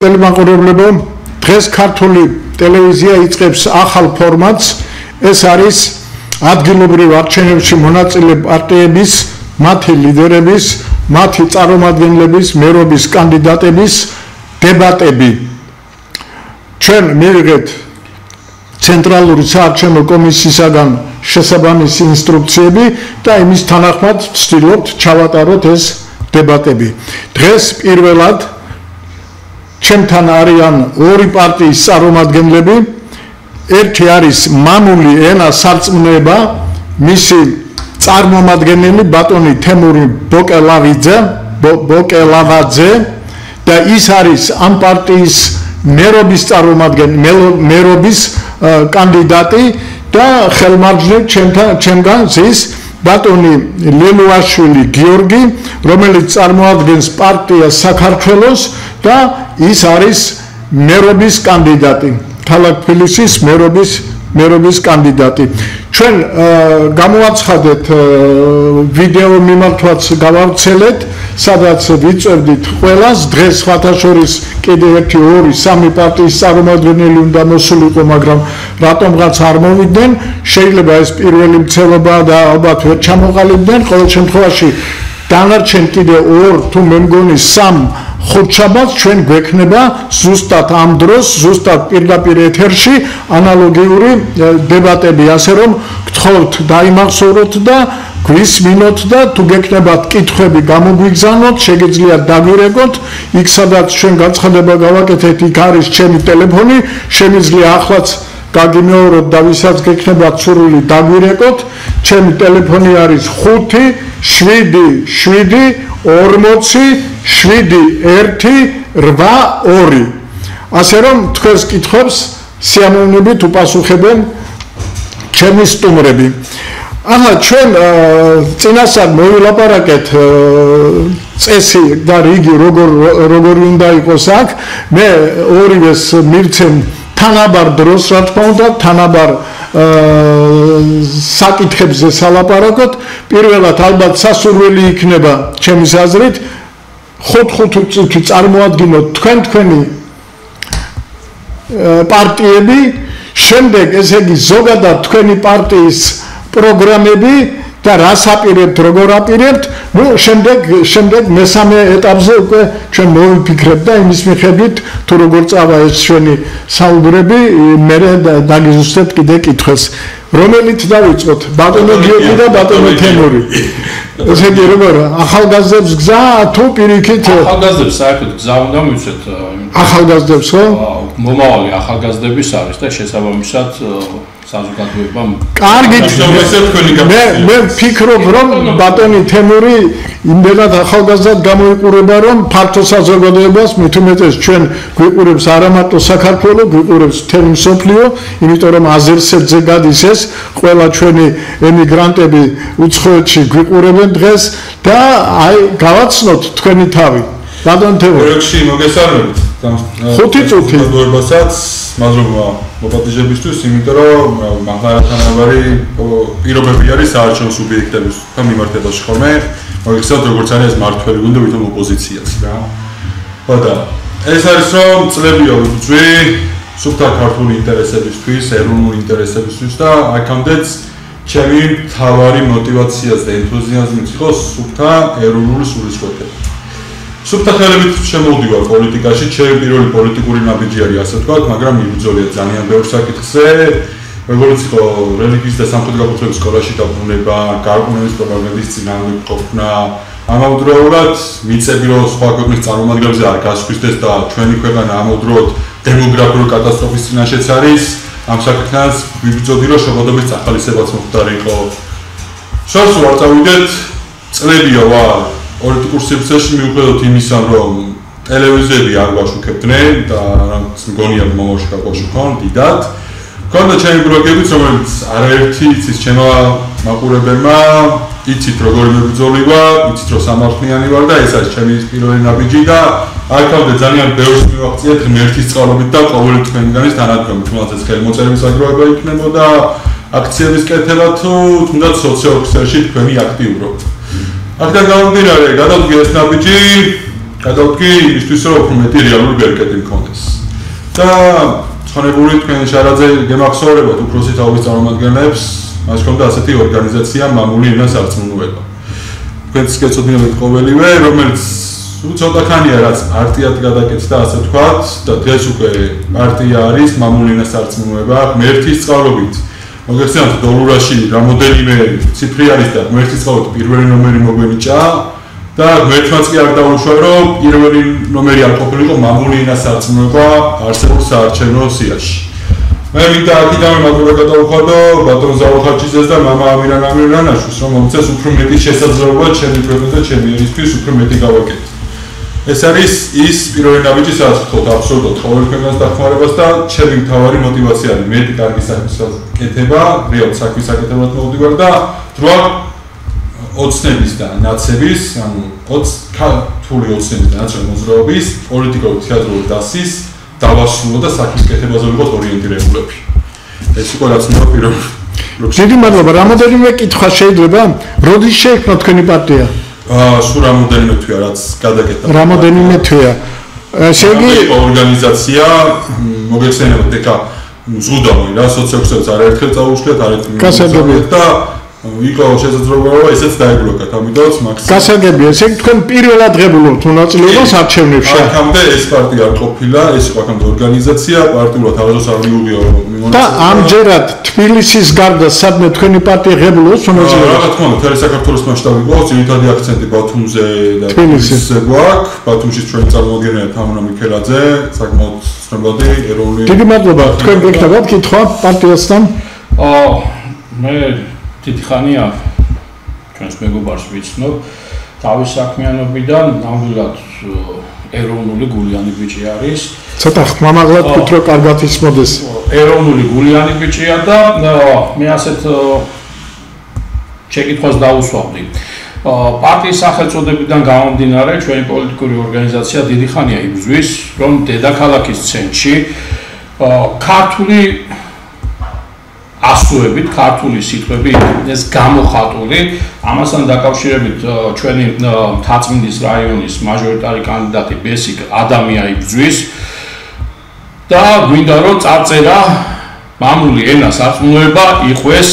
ტელემაყურებლებო, დღეს ქართული ტელევიზია იწყებს ახალ ფორმატს, ეს არის ადგილობრივ არჩევნებში მონაწილე პარტიების, მათი ლიდერების, მათი წარმომადგენლების, მერობის კანდიდატების დებატები. ჩვენ მივიღეთ ცენტრალური საარჩევნო კომისიისაგან შესაბამისი ინსტრუქციები და იმის თანახმად ვცდილობთ ჩავატაროთ ეს დებატები. დღეს პირველად ჩემთან არიან ორი პარტიის წარმომადგენლები. ერთი არის მამული ენა სარწმუნოება, მისი წარმომადგენელი ბატონი თემური ბოკელავაძე და ის არის ამ პარტიის მერობის კანდიდატი და ხელმარჯვნივ ჩემგან ზის ბატონი ლელუაშვილი გიორგი, რომელიც წარმოადგენს პარტია საქართველოს და ის არის მერობის კანდიდატი. ქალაქ თბილისის მერობის კანდიდატი. ჩვენ გამოვაცხადეთ ვიდეო მიმართვაც გავავრცელეთ, სადაც ვიწევდით ყველას, დღეს სხვათაშორის კიდევ 1-2-3 პარტიის წარმომადგენელი უნდა მოსულიყო, მაგრამ რატომღაც არ მოვიდნენ, შეიძლება ეს პირველი მცდელობაა და ალბათ ვერ ჩამოყალიბდნენ, ყოველ შემთხვევაში დანარჩენ კიდევ 2 თუ მე მგონი 3 ხუთშაბათს ჩვენ გვექნება ზუსტად ამ დროს, ზუსტად პირდაპირ ეთერში ანალოგიური დებატები, ასე რომ გთხოვთ დაიმახსოვროთ და გვისმინოთ და თუ გექნებათ კითხვები გამოგვიგზავნოთ, შეგიძლიათ დაგვირეკოთ, იქ სადაც ჩვენ განცხადება გავაკეთეთ, იქ არის ჩემი ტელეფონი, შემიძლია ახლაც გაგიმეოროთ და ვისაც გექნებათ სურვილი დაგვირეკოთ, ჩემი ტელეფონი არის 577-7-1-82. ასე რომ თქვენს კითხვებს სიამოვნებით უპასუხებენ ჩემი სტუმრები. ახლა ჩვენ წინასწარ მოვილაპარაკეთ წესი და რიგი როგორი უნდა იყოს აქ. მე ორივეს მივცემ თანაბარ დროს, რა თქმა უნდა, თანაბარ საკითხებზე სალაპარაკოთ. პირველად ალბათ სასურველი იქნება ჩემის აზრით 5 წუთი წარმოადგინოთ თქვენი პარტიები, შემდეგ ესე იგი ზოგადად თქვენი პარტიის პროგრამები და რას აპირებთ, როგორ აპირებთ, შემდეგ მესამე ეტაპზე უკვე ჩვენ მოვიფიქრებთ და იმის მიხედვით თუ როგორ წავა ეს ჩვენი საუბრები, მე დაგიზუსტებთ კიდე კითხვას. რომელით დავიწყოთ? ბატონო გიორგი და ბატონო თემური. ესე იგი როგორ ახალგაზრდებს გზა თუ პირიქით? ახალგაზრდებს საერთოდ გზა უნდა მივცეთ. ახალგაზრდებს ხო? მომავალი ახალგაზრდების არის და შესაბამისად საზოგადოებამ. კარგი, მე ვფიქრობ, რომ ბატონი თემური იმდენად ახალგაზრდად გამოიყურება, რომ ფართო საზოგადოებას მით უმეტეს ჩვენ გვიყურებს არა მარტო საქართველო, გვიყურებს მთელი მსოფლიო, იმიტომ რომ აზერსეთზე გადის ეს ყველა ჩვენი ემიგრანტები უცხოეთში გვიყურებენ დღეს და აი გავაცნოთ თქვენი თავი. ბატონ თემური. პროექტში მოგესალმებით. 5 წუთი. მოგებასაც მადლობა მოპატიჟებისთვის, იმიტომ რომ მაღალთანაბარი პირობები არის საარჩევნო სუბიექტებისთან მიმართებაში ხოლმე. მოგესალმებით, როგორც არის მართველი გუნდი, ვითომ ოპოზიციაც რა. ხოდა ეს არის რომ წლებია ვიწვი სუფთა ქართული ინტერესებისთვის, ეროვნული ინტერესებისთვის და აქამდეც ჩემი მთავარი მოტივაციაც და ენთუზიაზმიც იყო სუფთა ეროვნული სულისკვეთება. სუფთა ხელებით შემოვდივარ პოლიტიკაში, ჩემი პირველი პოლიტიკური ნაბიჯი არის ასე ვთქვათ, მაგრამ მიბრძოლია ძალიან ბევრ საკითხზე, როგორც იყო რელიგიის და სამხედრო გაფართოების სკოლაში დაბრუნება, გარყვნების პრობლემების წინააღმდეგ ყოფნა, ამავდროულად მიწები რომ სხვა ქვეყნის წარმომადგენლებზე არ გასხვისდეს და ჩვენი ქვეყანა ამავდროულად დემოგრაფიული კატასტროფის წინაშეც არის, ამ საკითხს ვიბრძოდი რომ შობადობის წახალისებაც მოხდარი იყო. შორს ვარ წავიდეთ, წლებია ვარ პოლიტიკურ სივრცეში მიუხედავად იმისა, რომ ტელევიზიები არ გვაშუქებდნენ და რაც მგონია რომ მომავალში გაგვაშუქონ დიდად. ქონდა ჩემი პროექტებიც, რომელიც არაერთი იცის ჩემმა მაყურებელმა, იცით როგორი მებრძოლი ვარ, იცით რომ სამართლიანი ვარ და ეს არის ჩემი პირველი ნაბიჯი და აქამდე ძალიან ბევრს მივაღწიეთ ღმერთის წყალობით და ყოველი თქვენგანის თანადგომით, თუნდაც ხელმოწერების აგროვება იქნებოდა, აქციების კეთება თუ თუნდაც სოციალურ ქსელში თქვენი აქტიურობა. აქედან გამომდინარე, გადავდგე ეს ნაბიჯი გადავდგი იმისთვის, რომ უფრო მეტი რეალური ბერკეტი მქონდეს. და ცხონებული თქვენ შარაძე გემახსოვრებათ უფროსი თაობის წარმომადგენლებს, მას ჰქონდა ასეთი ორგანიზაცია მამული ენას არწმუნოება. თქვენც გეცოდინებით ყოველივე, რომელიც ცოტა ხანია რაც პარტიად გადაკეთდა, ასე ვთქვათ, და დღეს უკვე პარტია არის მამული ენას არწმუნოება, ღმერთის წყალობით. მოგეხსენებათ დოლურაში რამოდენიმე ციფრი არის და ღმერთის წყალობით პირველი ნომერი მოგვენიჭა და ღმერთმაც კი არ დაუშვა, რომ პირველი ნომერი არ ყოფილიყო მამული ენას არწმუნოება არსებულ საარჩევნო სიაში. მე მინდა აქედან მადლობა გადავუხადო ბატონ ზაუხარჭიძეს და მამა ამირან ამირანაშვილს, რომ მომწეს უფრო მეტი შესაძლებლობა ჩემი პროექტზე და ჩემი ერისთვის უფრო მეტი გავაკეთო. ეს არის ის პირველი ნაბიჯი, სადაც ვთქვათ აბსოლუტურად ყოველ ქვეყანას დახმარებას და ჩემი მთავარი мотиваცია არის მეტი კარგი საქმის კეთება, რეალ საქმის აკეთებლად მოვდივარ და დროა ოცნების და ნაცების, ანუ ქართული ოცნების და ნაცრობ მოძრაობის პოლიტიკური თეატრალური დასის დავასრულო და საქმის კეთებაზე ვიყოთ ორიენტირებულები. ეს იყო რაც მინდა პირველ რიგში. დიდი მადლობა. რამოდენიმე კითხვა შეიძლება? როდის შეიქმნა თქვენი პარტია? სულ რამოდენიმე თვეა რაც გადაკეთდა. რამოდენიმე თვეა. ესე იგი ორგანიზაცია მოგეხსენებათ ეხა ზღუდავი რა სოციალისტებს არაერთხელ წაუშვათ, არაერთხელ და იყო შესაძლებლობა ესეც დაებლოკათ, ამიტომაც მაქსიმუმ. გასაგებია, ესე იგი თქვენ პირველად ღებულობთ მონაწილეობას არჩევნებში. აქამდე ეს პარტია არ ყოფილა, ეს იყო აქამდე ორგანიზაცია, პარტიულად აღზოს არ მიუღია მონაწილეობა. და ამჯერად თბილისის გარდა სადმე თქვენი პარტია ღებულობს მონაწილეობას? რა თქმა უნდა, მთელი საქართველოს მასშტაბით გვაქვს, ძირითადი აქცენტი ბათუმზე და თბილისზე გვაქვს. ბათუმში ჩვენი წარმომადგენელია თამუნა მიქელაძე, საკმაოდ ცნობადი ეროვნული. დიდი მადლობა. თქვენ გეკითხებათ კითხვა პარტიასთან? მე დიდი ხანია ჩვენს მეგობარს ვიცნობ, თავის საქმიანობიდან ნამდვილად ეროვნული გულიანი ბიჭი არის. ცოტა ხმამაღლად ვთქვით, რომ კარგად ისმოდეს. ეროვნული გულიანი ბიჭია და მე ასეთ შეკითხვას დაუსვამდი. პარტიის სახელწოდებიდან გამომდინარე, ჩვენი პოლიტიკური ორგანიზაცია დიდი ხანია იბრძვის, რომ დედაქალაქის ცენტრში ქართული ასოებით ქართული სიტყვები ეს გამოხატული, ამასთან დაკავშირებით ჩვენი მთაწმინდის რაიონის მაჟორიტარი კანდიდატი ბესიკ ადამია იბრძვის და გვინდა რომ წარწერა მამული ენას არწმუნოება იყვეს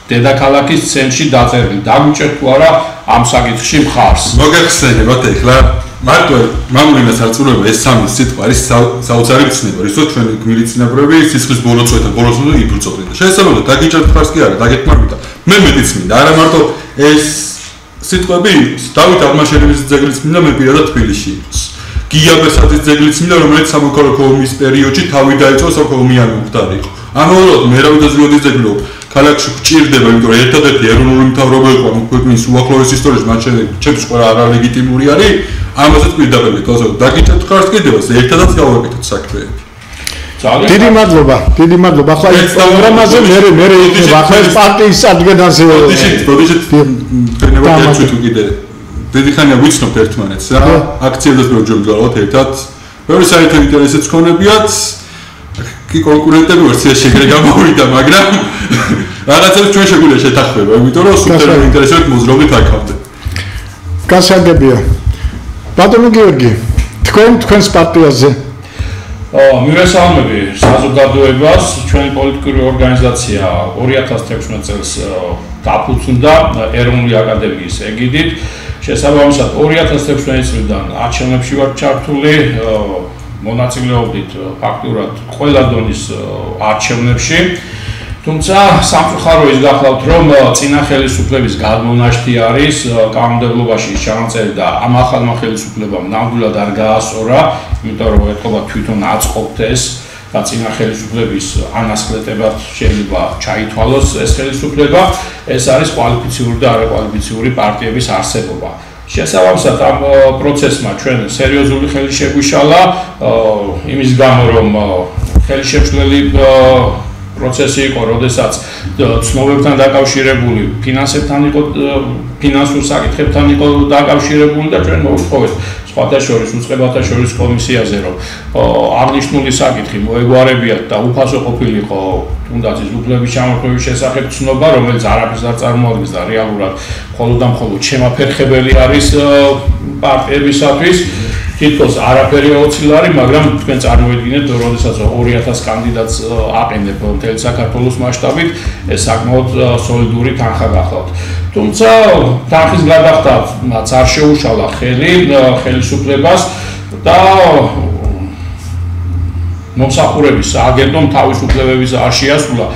დედაქალაქის ცენტრში დაწერილი. დაგვიჭერთ თუ არა ამ საკითხში მხარს? მოგეხსენებათ ეხლა მარტო მამული ენას არწმუნოება ეს სამი სიტყვა არის საოცარი ცნება, რისთვისაც ჩვენი გმირი წინაპრები სიცხის ბოლოცვეთა ბოლოსმდე იბრძოდნენ. შესაძლოა დაგიჭერთ მხარს კი არა, დაგეთმარბითა. მე მეტიც მინდა, არა მარტო ეს სიტყვები იყოს. დავით აღმაშენებლის ძეგლიც მინდა მე პირადად თბილისში იყოს. გია ბესაძის ძეგლიც მინდა, რომელიც სამოქალაქო ომის პერიოდში თავი დაიწყო სამოქალაქო მუხტარი იყო. ამავდროულად მერავი დაზვიოდის ძეგლი ქალაქში გჭირდება, იმიტომ რომ ერთადერთი ეროვნული მთავრობა იყო ამ ქვეყნის უახლოეს ისტორიაში, მათ შემდეგ ჩემთვის ყველა არალეგიტიმური არის. ამასაც პირდაპირ თვალსაჩინო დაგიჭერთ ხარს კიდევაც ერთადაც გავაკეთოთ საქმეები. დიდი მადლობა, დიდი მადლობა. ახლა ეს პროგრამაზე მე იქნება, ახლა ეს პარტიის წარდგენაზე. ბოდიშით თქვენებად ერთვით კიდე დიდი ხანია ვიცნობთ ერთმანეთს რა. აქციებსაც მოვიძრაოთ ერთად. ბევრი საერთო ინტერესიც ქონებიათ. კი კონკურენტები ვართ, შეიძლება გამოვიდა, მაგრამ რაღაცებს ჩვენ შეგვიძლია შეთანხმება, იმიტომ რომ სუპერ ინტერესებით მოძრაობთ აქამდე. გასაგებია. ბატონო გიორგი, თქვენს პარტიაზე მივესალმები საზოგადოებას, ჩვენი პოლიტიკური ორგანიზაცია 2016 წელს დაფუძნდა ეროვნული აკადემიის ეგიდით. შესაბამისად 2016 წლიდან არჩევნებში ვარ ჩართული, მონაწილეობდით ფაქტურად ყველა დონის არჩევნებში. თუმცა სამწუხარო ის გახლავთ, რომ წინა ხელისუფლების გადმონაშთი არის კანონმდებლობაში ჩანაწერი და ამ ახალმა ხელისუფლებამ ნამდვილად არ გაასწორა, იმიტომ რომ ეთქობა თვითონ აწყობთ ეს და წინა ხელისუფლების ანასკლეტებად შეიძლება ჩაითვალოს ეს ხელისუფლება, ეს არის კვალიფიციური და არაკვალიფიციური პარტიების არსებობა. შესაბამისად ამ პროცესმა ჩვენ სერიოზული ხელი შეგვიშალა, იმის გამო რომ ხელი შეშლელი პროცესი იყო, როდესაც ცნობებთან დაკავშირებული ფინანსებთან იყო, ფინანსურ საკითხებთან იყო დაკავშირებული და ჩვენ მოვთხოვეთ სხვათა შორის უწყებათა შორის კომისიაზე, რომ აღნიშნული საკითხი მოეგვარებიათ და უფასო ყოფილიყო თუნდაც ის უფლების ჩამოყრობის შესახებ ცნობა, რომელიც არაფერს არ წარმოადგენს და რეალურად მხოლოდ და მხოლოდ შემაფერხებელი არის პარტიებისათვის. თითქოს არაფერი აუცილარი, მაგრამ თქვენ წარმოიდგინეთ, როდესაც 2000 კანდიდატს აყენებ მთელი საქართველოს მასშტაბით, ეს საკმაოდ სოლიდური თანხა გახლავთ. თუმცა თანხის გადახდა მათ არ შეუშალა ხელისუფლებას და მომსახურების აგენტომ თავის უფლებების არ შეასრულა.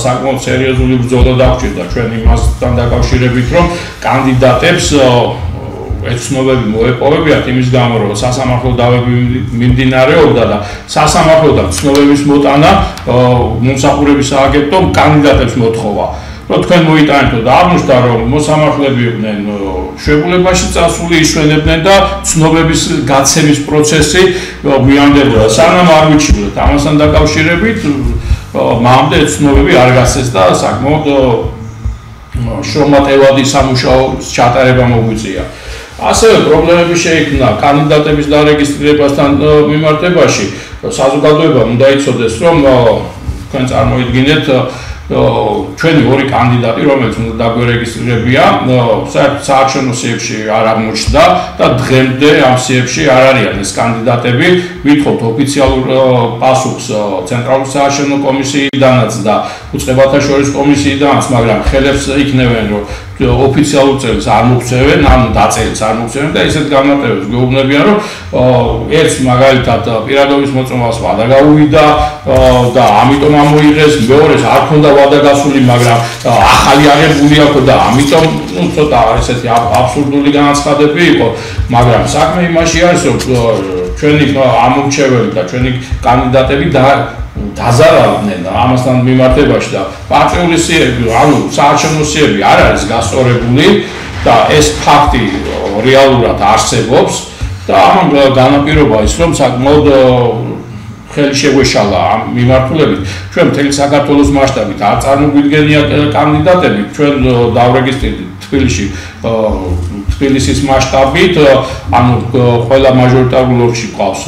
საკმაოდ სერიოზული ბრძოლა დაგვჭირდა ჩვენ იმასთან დაკავშირებით, რომ კანდიდატებს ეცნობები მოეპოვებიათ იმის გამო, რომ სასამართლო დავები მიმდინარეობდა და სასამართლოდან ცნობების მოტანა მომსახურების აგენტომ კანდიდატებს მოთხოვა. თქვენ მოიტანეთო და აღმოჩნდა, რომ მოსამართლეები იყვნენ შეგულებაში წასული, ისვენებდნენ და ცნობების გაცემის პროცესი გვიანდებოდა. სანამ არ ვიჩვენებთ ამასთან დაკავშირებით, მანამდე ცნობები არ გასცეს და საკმაოდ შრომატევადი სამუშაოს ჩატარება მოგვიწია. ასევე პრობლემები შეიქმნა კანდიდატების დარეგისტრირებასთან მიმართებაში. საზოგადოებამ უნდა იცოდეს, რომ თქვენ წარმოიდგინეთ ჩვენი ორი კანდიდატი, რომელიც უნდა დაგვერეგისტრირებია, საარჩევნო სიებში არ აღმოჩნდა და დღემდე ამ სიებში არ არიან ეს კანდიდატები. ვითხოვთ ოფიციალურ პასუხს ცენტრალური საარჩევნო კომისიიდანაც და უწყებათა შორის კომისიიდანაც, მაგრამ ხელებს იქნევენ, რომ ოფიციალურ წერილს არ მოგვცემენ, ან დაწერილს არ მოგვცემენ და ისეთ განმარტებებს გვეუბნებიან, რომ ერთს მაგალითად პირადობის მოწმობას ვადა გაუვიდა და ამიტომ ამოიღეს, მეორეს არ ქონდა ვადა გასული, მაგრამ ახალი აღებული აქვს და ამიტომ ცოტა ესეთი აბსურდული განაცხადები იყო, მაგრამ საქმე იმაში არის, რომ ჩვენი ამომრჩეველი და ჩვენი კანდიდატები დაზარავდნენ ამასთან მიმართებაში და პარტიული სიები, ანუ საარჩევნო სიები არ არის გასწორებული და ეს ფაქტი რეალურად არსებობს და ამან განაპირობა ის, რომ საკმაოდ ხელი შეგვეშალა ამ მიმართულებით. ჩვენ მთელი საქართველოს მასშტაბით არ წარმოგვიდგენია კანდიდატები, ჩვენ დავრეგისტრირდით თბილისის მასშტაბით, ანუ ყველა მაჟორიტარულ ოლქში ყავს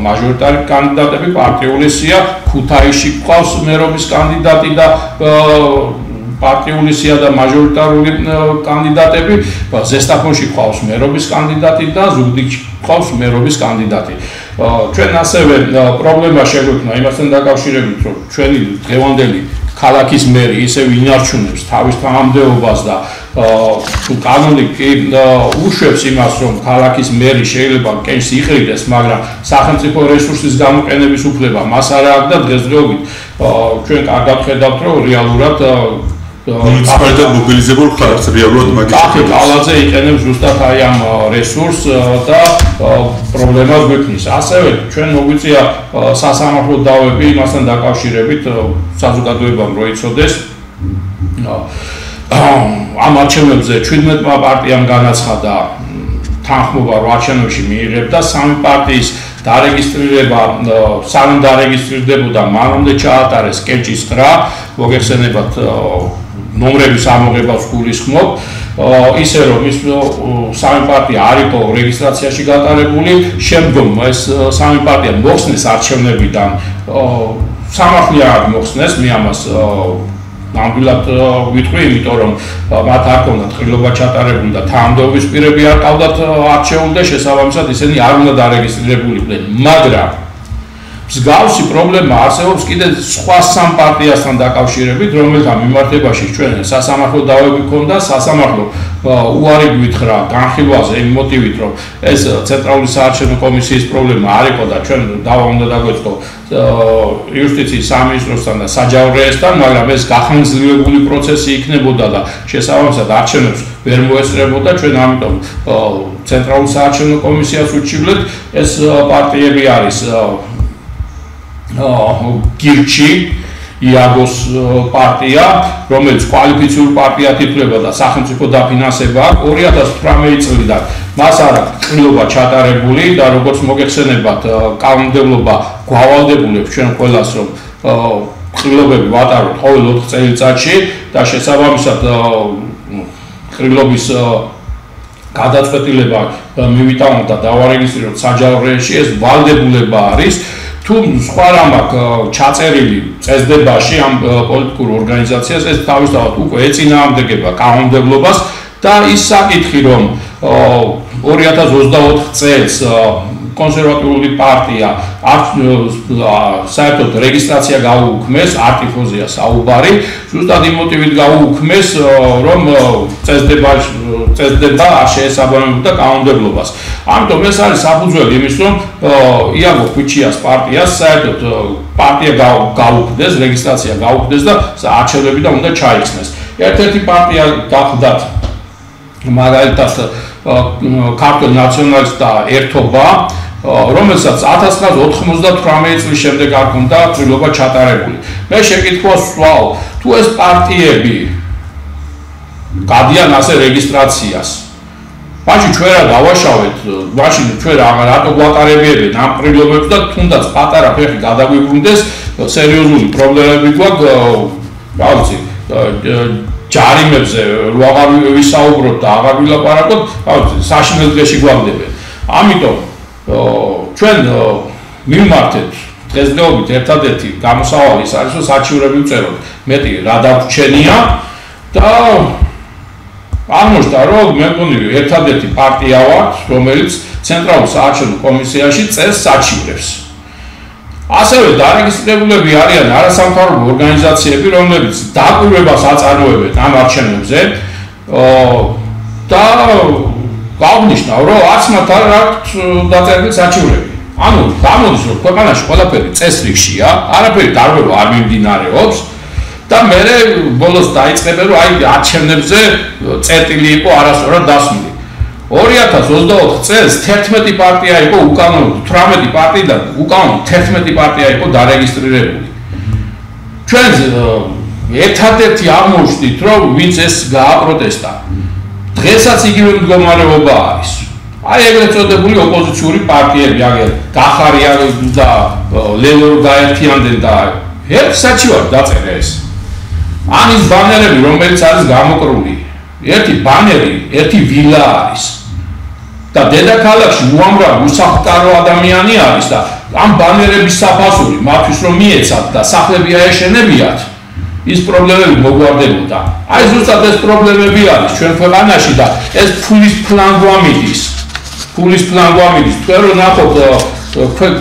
მაჟორიტარი კანდიდატები, პარტიული სია, ქუთაისში ყავს მერობის კანდიდატი და პარტიული სია და მაჟორიტარული კანდიდატები, ზესტაფონში ყავს მერობის კანდიდატი და ზუგდიდში ყავს მერობის კანდიდატი. ჩვენ ასევე პრობლემა შეგვექმნა იმასთან დაკავშირებით, რომ ჩვენი დღევანდელი ქალაქის მერი ისევ ინარჩუნებს თავის თანამდებობას და კანონი უშვებს იმას, რომ ქალაქის მერი შეიძლება კენჭს იყრიდეს, მაგრამ სახელმწიფო რესურსის გამოყენების უფლება მას არ აქვს და დღესდღეობით ჩვენ კარგად ხედავთ, რომ რეალურად მუნიციპალიტეტ მობილიზებულ ხარჯს რეალურად მაგისტრი კალაძე იყენებს ზუსტად აი ამ რესურსს და პრობლემას გვექნის. ასევე ჩვენ მოგვიწია სასამართლო დავები იმასთან დაკავშირებით საზოგადოებამ რო იცოდეს. ამ არჩევნებზე 17 პარტიამ განაცხადა თანხმობა, რომ არჩევნებში მიიღებდა სამი პარტიის დარეგისტრირება, სანამ დარეგისტრირდებოდა, მანამდე ჩაატარეს კენჭის ყრა, მოგეხსენებათ ნომრების ამოღებას გულისხმობ, ისე რომ ის სამი პარტია არ იყო რეგისტრაციაში გატარებული, შემდგომ ეს სამი პარტია მოხსნეს არჩევნებიდან, სამართლი არ მოხსნეს, მე ამას ნამდვილად ვიტყვი, იმიტომ რომ მათ არ ქონდათ ყრილობა ჩატარებული და თანამდებობის პირები არ ყავდათ არჩეული და შესაბამისად ისინი არ უნდა დარეგისტრირებულიყვნენ, მაგრამ მსგავსი პრობლემა არსებობს კიდევ სხვა სამ პარტიასთან დაკავშირებით, რომელთა მიმართებაში ჩვენ სასამართლო დავები ქონდა, სასამართლო უარი გვითხრა განხილვაზე იმ მოტივით, რომ ეს ცენტრალური საარჩევნო კომისიის პრობლემა არ იყო და ჩვენ დავა უნდა დაგვეწყო იუსტიციის სამინისტროსთან და საჯარო რეესტრთან, მაგრამ ეს გახანგრძლივებული პროცესი იქნებოდა და შესაბამისად არჩევნებს ვერ მოესწრებოდა, ჩვენ ამიტომ ცენტრალურ საარჩევნო კომისიას ვუჩივლეთ, ეს პარტიები არის გირჩი, იაგოს პარტია, რომელიც კვალიფიციური პარტიად ითვლება და სახელმწიფო დაფინანსება აქვს 2018 წლიდან. მას არ აქვს ყრილობა ჩატარებული და როგორც მოგეხსენებათ, კანონმდებლობა გვავალდებულებს ჩვენ ყველას, რომ ყრილობები ვატაროთ ყოველ 4 წელიწადში და შესაბამისად ყრილობის გადაწყვეტილება მივიტანოთ და დავარეგისტრიროთ საჯარო რეესტრში, ეს ვალდებულება არის. თუ სხვა რამ აქვს ჩაწერილი წესდებაში ამ პოლიტიკურ ორგანიზაციას, ეს თავისთავად უკვე ეწინააღმდეგება კანონმდებლობას და ის საკითხი, რომ 2024 წელს კონსერვატიული პარტია საერთოდ რეგისტრაცია გაუქმეს, არტიფოზია საუბარი, ზუსტად იმ მოტივით გაუქმეს, რომ წესდება შეესაბამებოდა კანონმდებლობას. ამიტომ ეს არის საფუძველი იმის, რომ იაგო ქუჩიას პარტიას საერთოდ პარტია გაუქმდეს, რეგისტრაცია გაუქმდეს და არჩევნებიდან უნდა ჩაიხსნეს. ერთ-ერთი პარტია გახლდათ მაგალითად ქართულ ნაციონალისტთა ერთობა, რომელსაც 1998 წლის შემდეგ არ ჰქონდა ცვლილება ჩატარებული. მე შეკითხვას ვსვავ, თუ ეს პარტიები გადიან ასე რეგისტრაციას, მაშინ ჩვენ რა დავაშავეთ, მაშინ ჩვენ რატო გვატარებიებენ ამ პრობლემებს და თუნდაც პატარა ფეხი გადაგვიბრუნდეს, სერიოზული პრობლემები გვაქვს, რა ვიცი, ჯარიმებზე რო აღარ ვისაუბროთ და აღარ ვილაპარაკოთ, რა ვიცი, საშინელ დღეში გვაგდებენ. ამიტომ ჩვენ მივმართეთ დღესდღეობით ერთადერთი გამოსავალი ის არის, რომ საჩივრები ვწეროთ. მეტი რა დაგვრჩენია და აღმოჩნდა, რომ მე მგონი ერთადერთი პარტია ვართ, რომელიც ცენტრალურ საარჩევნო კომისიაში წერს საჩივრებს. ასევე დარეგისტრირებულები არიან არასამთავრობო ორგანიზაციები, რომლებიც დაკვირვებას აწარმოებენ ამ არჩევნებზე და გავნიშნავ, რომ არც მათ არ აქვთ დაწერილი საჩივრები. ანუ გამოდის, რომ ქვეყანაში ყველაფერი წესრიგშია, არაფერი დარღვევა არ მიმდინარეობს და მე ბოლოს დაიწყებენ, რომ აი არჩევნებზე წერტილი იყო არასწორად დასმული. 2024 წელს 11 პარტია იყო უკანონო, 18 პარტიიდან უკანონო 11 პარტია იყო დარეგისტრირებული. ჩვენ ერთადერთი აღმოჩნდით, რომ ვინც ეს გააპროტესტა. დღესაც იგივე მდგომარეობა არის. აი ეგრეთ წოდებული ოპოზიციური პარტიები, აგერ გახარია და ლევრო გაერთიანდნენ და ერთ საჩივარს დაწერა ეს. ამის ბანერები, რომელიც არის გამოკრული. ერთი ბანერი, ერთი ვილა არის. და დედაქალაქში უამრავი უსახლკარო ადამიანი არის და ამ ბანერების საფასური მათთვის რომ მიეცათ და სახლები აეშენებიათ, ის პრობლემები მოგვარდებოდა. აი ზუსტად ეს პრობლემები არის ჩვენ ქვეყანაში და ეს ფულის ფლანგვამიდის. თქვენ რომ ნახოთ,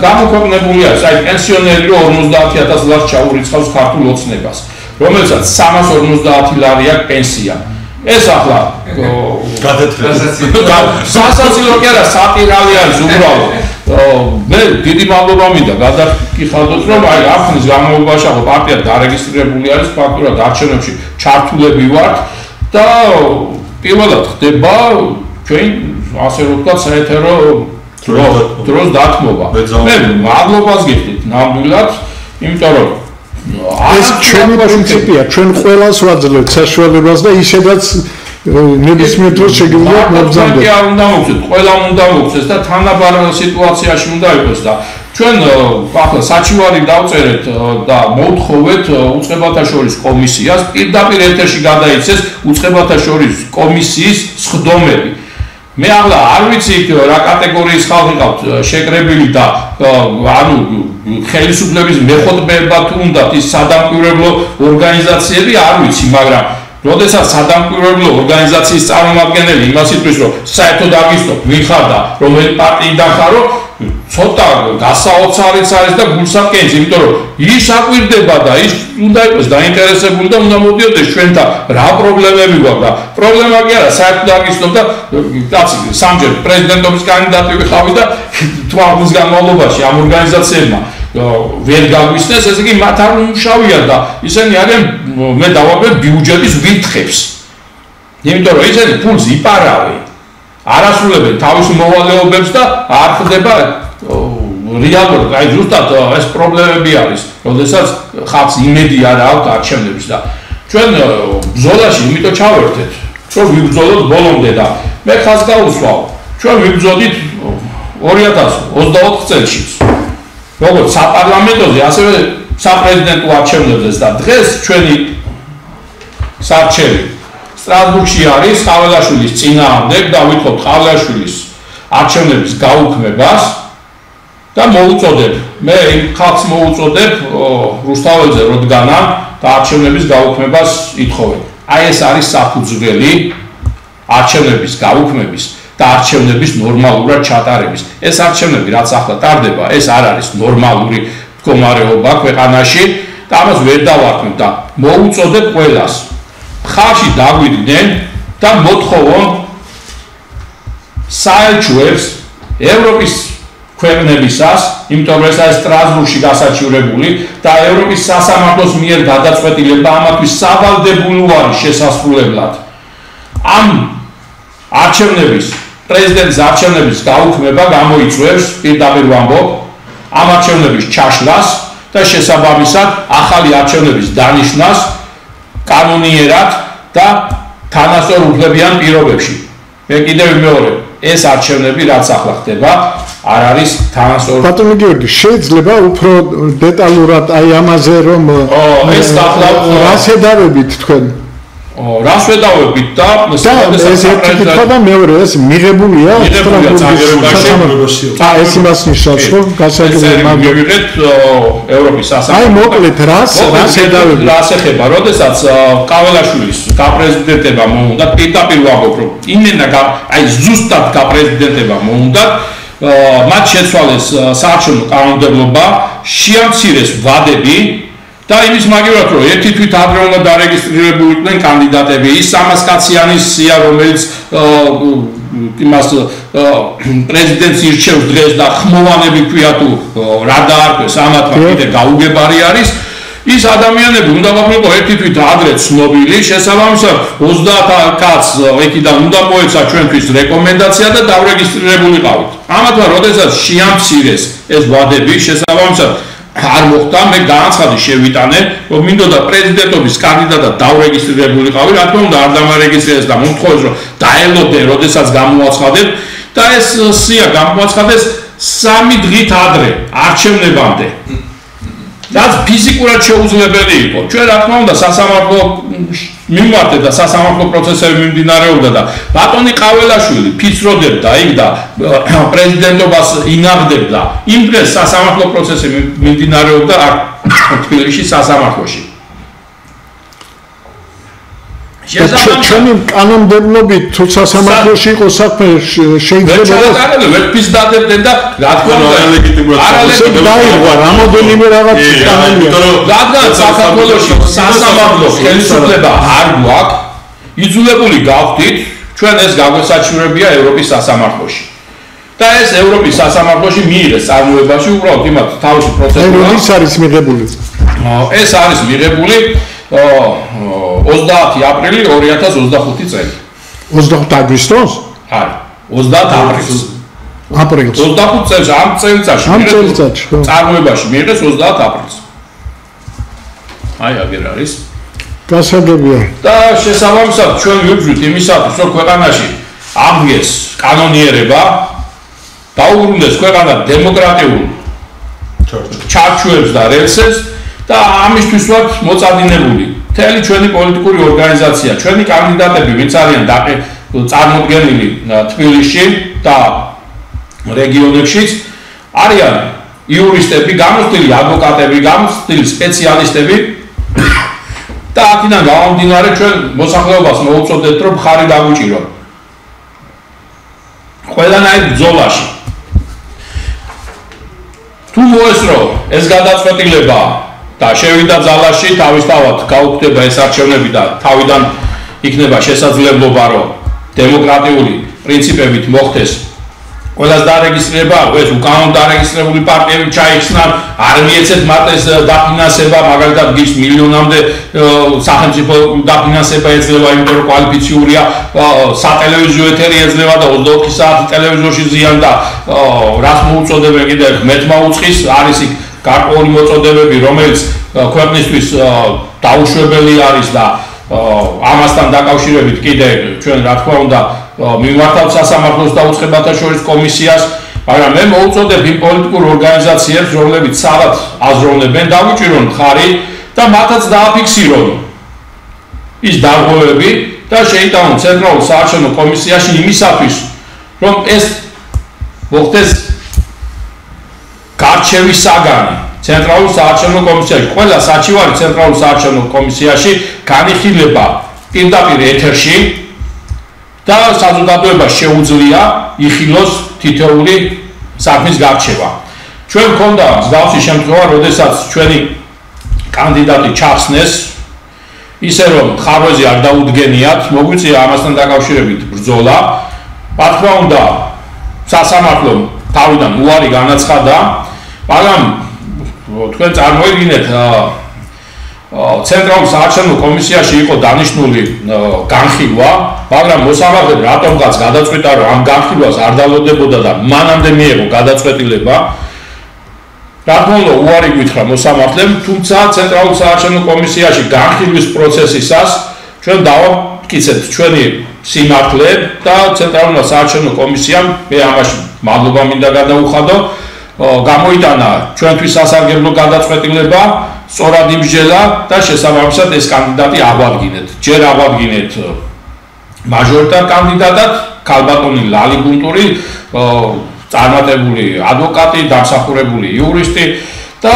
გამოქვეყნებული არის აი პენსიონერი რომ 50,000 ლარს ჩაურიცხავს ქართულ ოცნებას, რომელსაც 350 ლარი აქვს პენსია. ეს ახლა სასაცილო კი არა, სატირალი არის უბრალოდ. მე დიდი მადლობა მინდა გადაგიხადოთ, რომ აი არხნის განმავლობაში ახლა პარტია დარეგისტრირებული არის, ფაქტურად არჩევნებში ჩართულები ვართ და პირველად ხდება ჩვენ ასე რომ ვთქვათ საეთერო დროს დათმობა. მე მადლობას გიხდით ნამდვილად, იმიტომ რომ ეს ჩვენი პრინციპია, ჩვენ ყველას ვაძლევთ საშუალებას და ისედაც ნებისმიერ დროს შეგიძლიათ მობრძანდეს. არ უნდა მოგცეთ, ყველამ უნდა მოგცეს და თანაბარ სიტუაციაში უნდა იყოს და ჩვენ ახლა საჩივარი დავწერეთ და მოვთხოვეთ უწყებათა შორის კომისიას პირდაპირ ეთერში გადაიცეს უწყებათა შორის კომისიის სხდომები. მე ახლა არ ვიცი რა კატეგორიის ხალხი ყავთ შეკრებილი და ანუ ხელისუფლების მეხოთბება თუ უნდათ ის სადამკვირვებლო ორგანიზაციები არ ვიცი, მაგრამ როდესაც სადამკვირვებლო ორგანიზაციის წარმომადგენელი იმას იტყვის, რომ საერთოდ აგისტო ვიხარ და რომელი პარტიიდან ხარო, ცოტა გასაოცარიც არის და გულსაკენს, იმიტომ რომ ის აკვირდება და ის უნდა იყოს დაინტერესებული და უნდა მოდიოდეს ჩვენთან რა პრობლემები გვაქვს და პრობლემა კი არა, საერთოდ აგისტო და კაცი სამჯერ პრეზიდენტობის კანდიდატი ვიყავი და თვალის განმავლობაში ამ ორგანიზაციებმა ვერ გაგვისწეს, ესე იგი მათ არ უმუშავია და ისინი არიან მე დავაბერ ბიუჯეტის ვირთხებს. იმიტომ რომ ისინი ფულს იპარავენ, არასრულებენ თავის მოვალეობებს და არ ხდება რეალურად აი ზუსტად ეს პრობლემები არის, როდესაც ხალხს იმედი არ აქვს არჩევნებში და ჩვენ ბრძოლაში იმიტომ ჩავერთეთ, რომ ვიბრძოლოთ ბოლომდე და მე ხაზს გავუსვავ, ჩვენ ვიბრძოდით 2024 წელში. როგორც საპარლამენტოზე, ასევე საპრეზიდენტო არჩევნებზეც და დღეს ჩვენი სარჩევი სტრასბურგში არის ყაველაშვილის წინააღმდეგ და ვითხოვთ ყაველაშვილის არჩევნების გაუქმებას და მოუწოდებ, მე იმ ხალხს მოუწოდებ რუსთაველზე როდგანან და არჩევნების გაუქმებას ითხოვენ. აი ეს არის საფუძველი არჩევნების გაუქმების და არჩევნების ნორმალურად ჩატარების. ეს არჩევნები რაც ახლა ტარდება, ეს არ არის ნორმალური მდგომარეობა ქვეყანაში და ამას ვერ დავარქმევ და მოუწოდებ ყველას ხალხი დაგვიდნენ და მოთხოვონ საელჩოებს ევროპის ქვეყნებისას, იმიტომ რომ ეს არის სტრასბურგში გასაჩივრებული და ევროპის სასამართლოს მიერ გადაწყვეტილება ამათვის სავალდებულო არის შესასრულებლად. ამ არჩევნების პრეზიდენტის არჩევნების გაუქმება გამოიწვევს პირდაპირ ვამბობ ამ არჩევნების ჩაშლას და შესაბამისად ახალი არჩევნების დანიშნას კანონიერად და თანასწორ უფლებიან პირობებში. მე კიდევ მეორე ეს არჩევნები რაც ახლა ხდება არ არის თანასწორ. ბატონო გიორგი, შეიძლება უფრო დეტალურად აი ამაზე რომ ეს გახლავთ რას ედავებით თქვენ? რას ვედავებით და ეს ერთი და მეორე ეს მიღებულია სტრასბურგში. ეს იმას ნიშნავს რომ გასაგებია მივიღეთ ევროპის სასამართლო. აი მოკლედ რას ედავებით? რას ეხება, როდესაც ყაველაშვილის გაპრეზიდენტება მოუნდა, პირდაპირ ვამბობ რომ იმენა აი ზუსტად გაპრეზიდენტება მოუნდა, მათ შეცვალეს საარჩევნო კანონმდებლობა, შეამცირეს ვადები და იმის მაგივრად რომ ერთი თვით ადრე უნდა დარეგისტრირებულიყვნენ კანდიდატები, ის 300 კაციანის სია რომელიც იმას პრეზიდენტს ირჩევს დღეს და ხმოვანები ქვია თუ რა დაარქვეს ამათმა კიდე გაუგებარი არის ის ადამიანები უნდა ყოფილიყო ერთი თვით ადრე ცნობილი, შესაბამისად 30 კაცს ეკიდან უნდა მოეცა ჩვენთვის რეკომენდაცია და დავრეგისტრირებულიყავით. ამათმა როდესაც შეამცირეს ეს ვადები, შესაბამისად არ მოხდა, მე განაცხადი შევიტანე, რომ მინდოდა პრეზიდენტობის კანდიდატად დავრეგისტრირებულიყავი, რა თქმა უნდა არ დამარეგისტრირეს და მომთხოვეს რომ დაელოდე, როდესაც გამოაცხადებ და ეს სია გამოაცხადეს 3 დღით ადრე არჩევნებამდე. რაც ფიზიკურად შეუძლებელი იყო. ჩვენ რა თქმა უნდა სასამართლო მიმართეთ და სასამართლო პროცესები მიმდინარეობდა და ბატონი ყაველაშვილი ფიცროდებდა იქ და პრეზიდენტობას ინაღდებდა. იმ დღეს სასამართლო პროცესები მიმდინარეობდა თბილისში სასამართლოში. ჩვენი კანონმდებლობით თუ სასამართლოში იყო საქმე შეიძლება ვერაფერს დადებდნენ და რა თქმა უნდა არალეგიტიმურად დაიღვა რამოდენიმე რაღაც კანონია. რადგან საქართველოში სასამართლო ხელისუფლება არ გვაქვს, იძულებული გავხდით ჩვენ ეს გაგვესაჩივრებია ევროპის სასამართლოში. და ეს ევროპის სასამართლოში მიიღეს წარმოებაში უბრალოდ იმათ თავისი პროცედურა. ეს არის მიღებული. ეს არის მიღებული 30 აპრილი 2025 წელი. 25 აგვისტოს? არის. 30 აპრილს. 25 წელს ამ წელიწადში წარმოებაში მიიღეს 30 აპრილს. აი აგერ არის. გასაგებია. და შესაბამისად ჩვენ ვიბრძვით იმისათვის, რომ ქვეყანაში აღიეს კანონიერება, დაუბრუნდეს ქვეყანა დემოკრატიულ ჩარჩოებს და რელსებს და ამისთვის ვართ მოწადინებული. მთელი ჩვენი პოლიტიკური ორგანიზაცია, ჩვენი კანდიდატები, ვინც არიან წარმოდგენილი თბილისში და რეგიონებშიც, არიან იურისტები, გამოცდილი ადვოკატები, გამოცდილი სპეციალისტები და აქედან გამომდინარე ჩვენ მოსახლეობას მოუწოდებთ, რომ ხარი დაგვიჭირონ. ყველანაირ ბრძოლაში. თუ მოესწრო ეს გადაწყვეტილება და შევიდა ძალაში, თავისთავად გაუქმდება ეს არჩევნები და თავიდან იქნება შესაძლებლობა, რომ დემოკრატიული პრინციპებით მოხდეს ყველას დარეგისტრირება, ეს უკანონო დარეგისტრირებული პარტიები ჩაიხსნან, არ მიეცეთ მათ ეს დაფინანსება, მაგალითად გის მილიონამდე სახელმწიფო დაფინანსება ეძლევა, იმიტომ რომ კვალიფიციურია, სატელევიზიო ეთერი ეძლევა და 24 საათი ტელევიზორში ზიან და რას მოუწოდებენ კიდე ღმერთმა უწყის, არის იქ გარკვეული მოწოდებები, რომელიც ქვეყნისთვის დაუშვებელი არის და ამასთან დაკავშირებით კიდე ჩვენ რა თქმა უნდა მიმართავთ სასამართლოს დაუწყებათა შორის კომისიას, მაგრამ მე მოუწოდებ იმ პოლიტიკურ ორგანიზაციებს, რომლებიც საათ აზროვნებენ, დავიჭირონ ხარი და მათაც დააფიქსირონ ის დარღვევები და შეიტანონ ცენტრალურ საარჩევნო კომისიაში იმისათვის, რომ ეს მოხდეს გარჩევის საგანი ცენტრალურ საარჩევნო კომისიაში. ყველა საჩივარი ცენტრალურ საარჩევნო კომისიაში განიხილება პირდაპირ ეთერში და საზოგადოება შეუძლია იხილოს თითოეული საქმის გარჩევა. ჩვენ მქონდა მსგავსი შემთხვევა, როდესაც ჩვენი კანდიდატი ჩახსნეს, ისე რომ ხარვეზე არ დაუდგენიათ, მოგვიწია ამასთან დაკავშირებით ბრძოლა. რა თქმა უნდა, სასამართლომ თავიდან უარი განაცხადა, მაგრამ თქვენ წარმოიდგინეთ, ცენტრალურ საარჩევნო კომისიაში იყო დანიშნული განხილვა, მაგრამ მოსამართლემ რატომღაც გადაწყვიტა, რომ ამ განხილვას არ დალოდებოდა და მანამდე მიიღო გადაწყვეტილება. რა თქმა უნდა, უარი გითხრა მოსამართლემ, თუმცა ცენტრალურ საარჩევნო კომისიაში განხილვის პროცესისას ჩვენ დავამტკიცეთ ჩვენი სიმართლე და ცენტრალურ საარჩევნო კომისიამ მე ამაში მადლობა მინდა გადაუხადო, გამოიტანა ჩვენთვის სასარგებლო გადაწყვეტილება, სწორად იმსჯელა და შესაბამისად ეს კანდიდატი აღვადგინეთ. ჯერ აღვადგინეთ მაჟორიტარ კანდიდატად, ქალბატონი ლალი გუნტური, წარმატებული ადვოკატი, დამსახურებული იურისტი და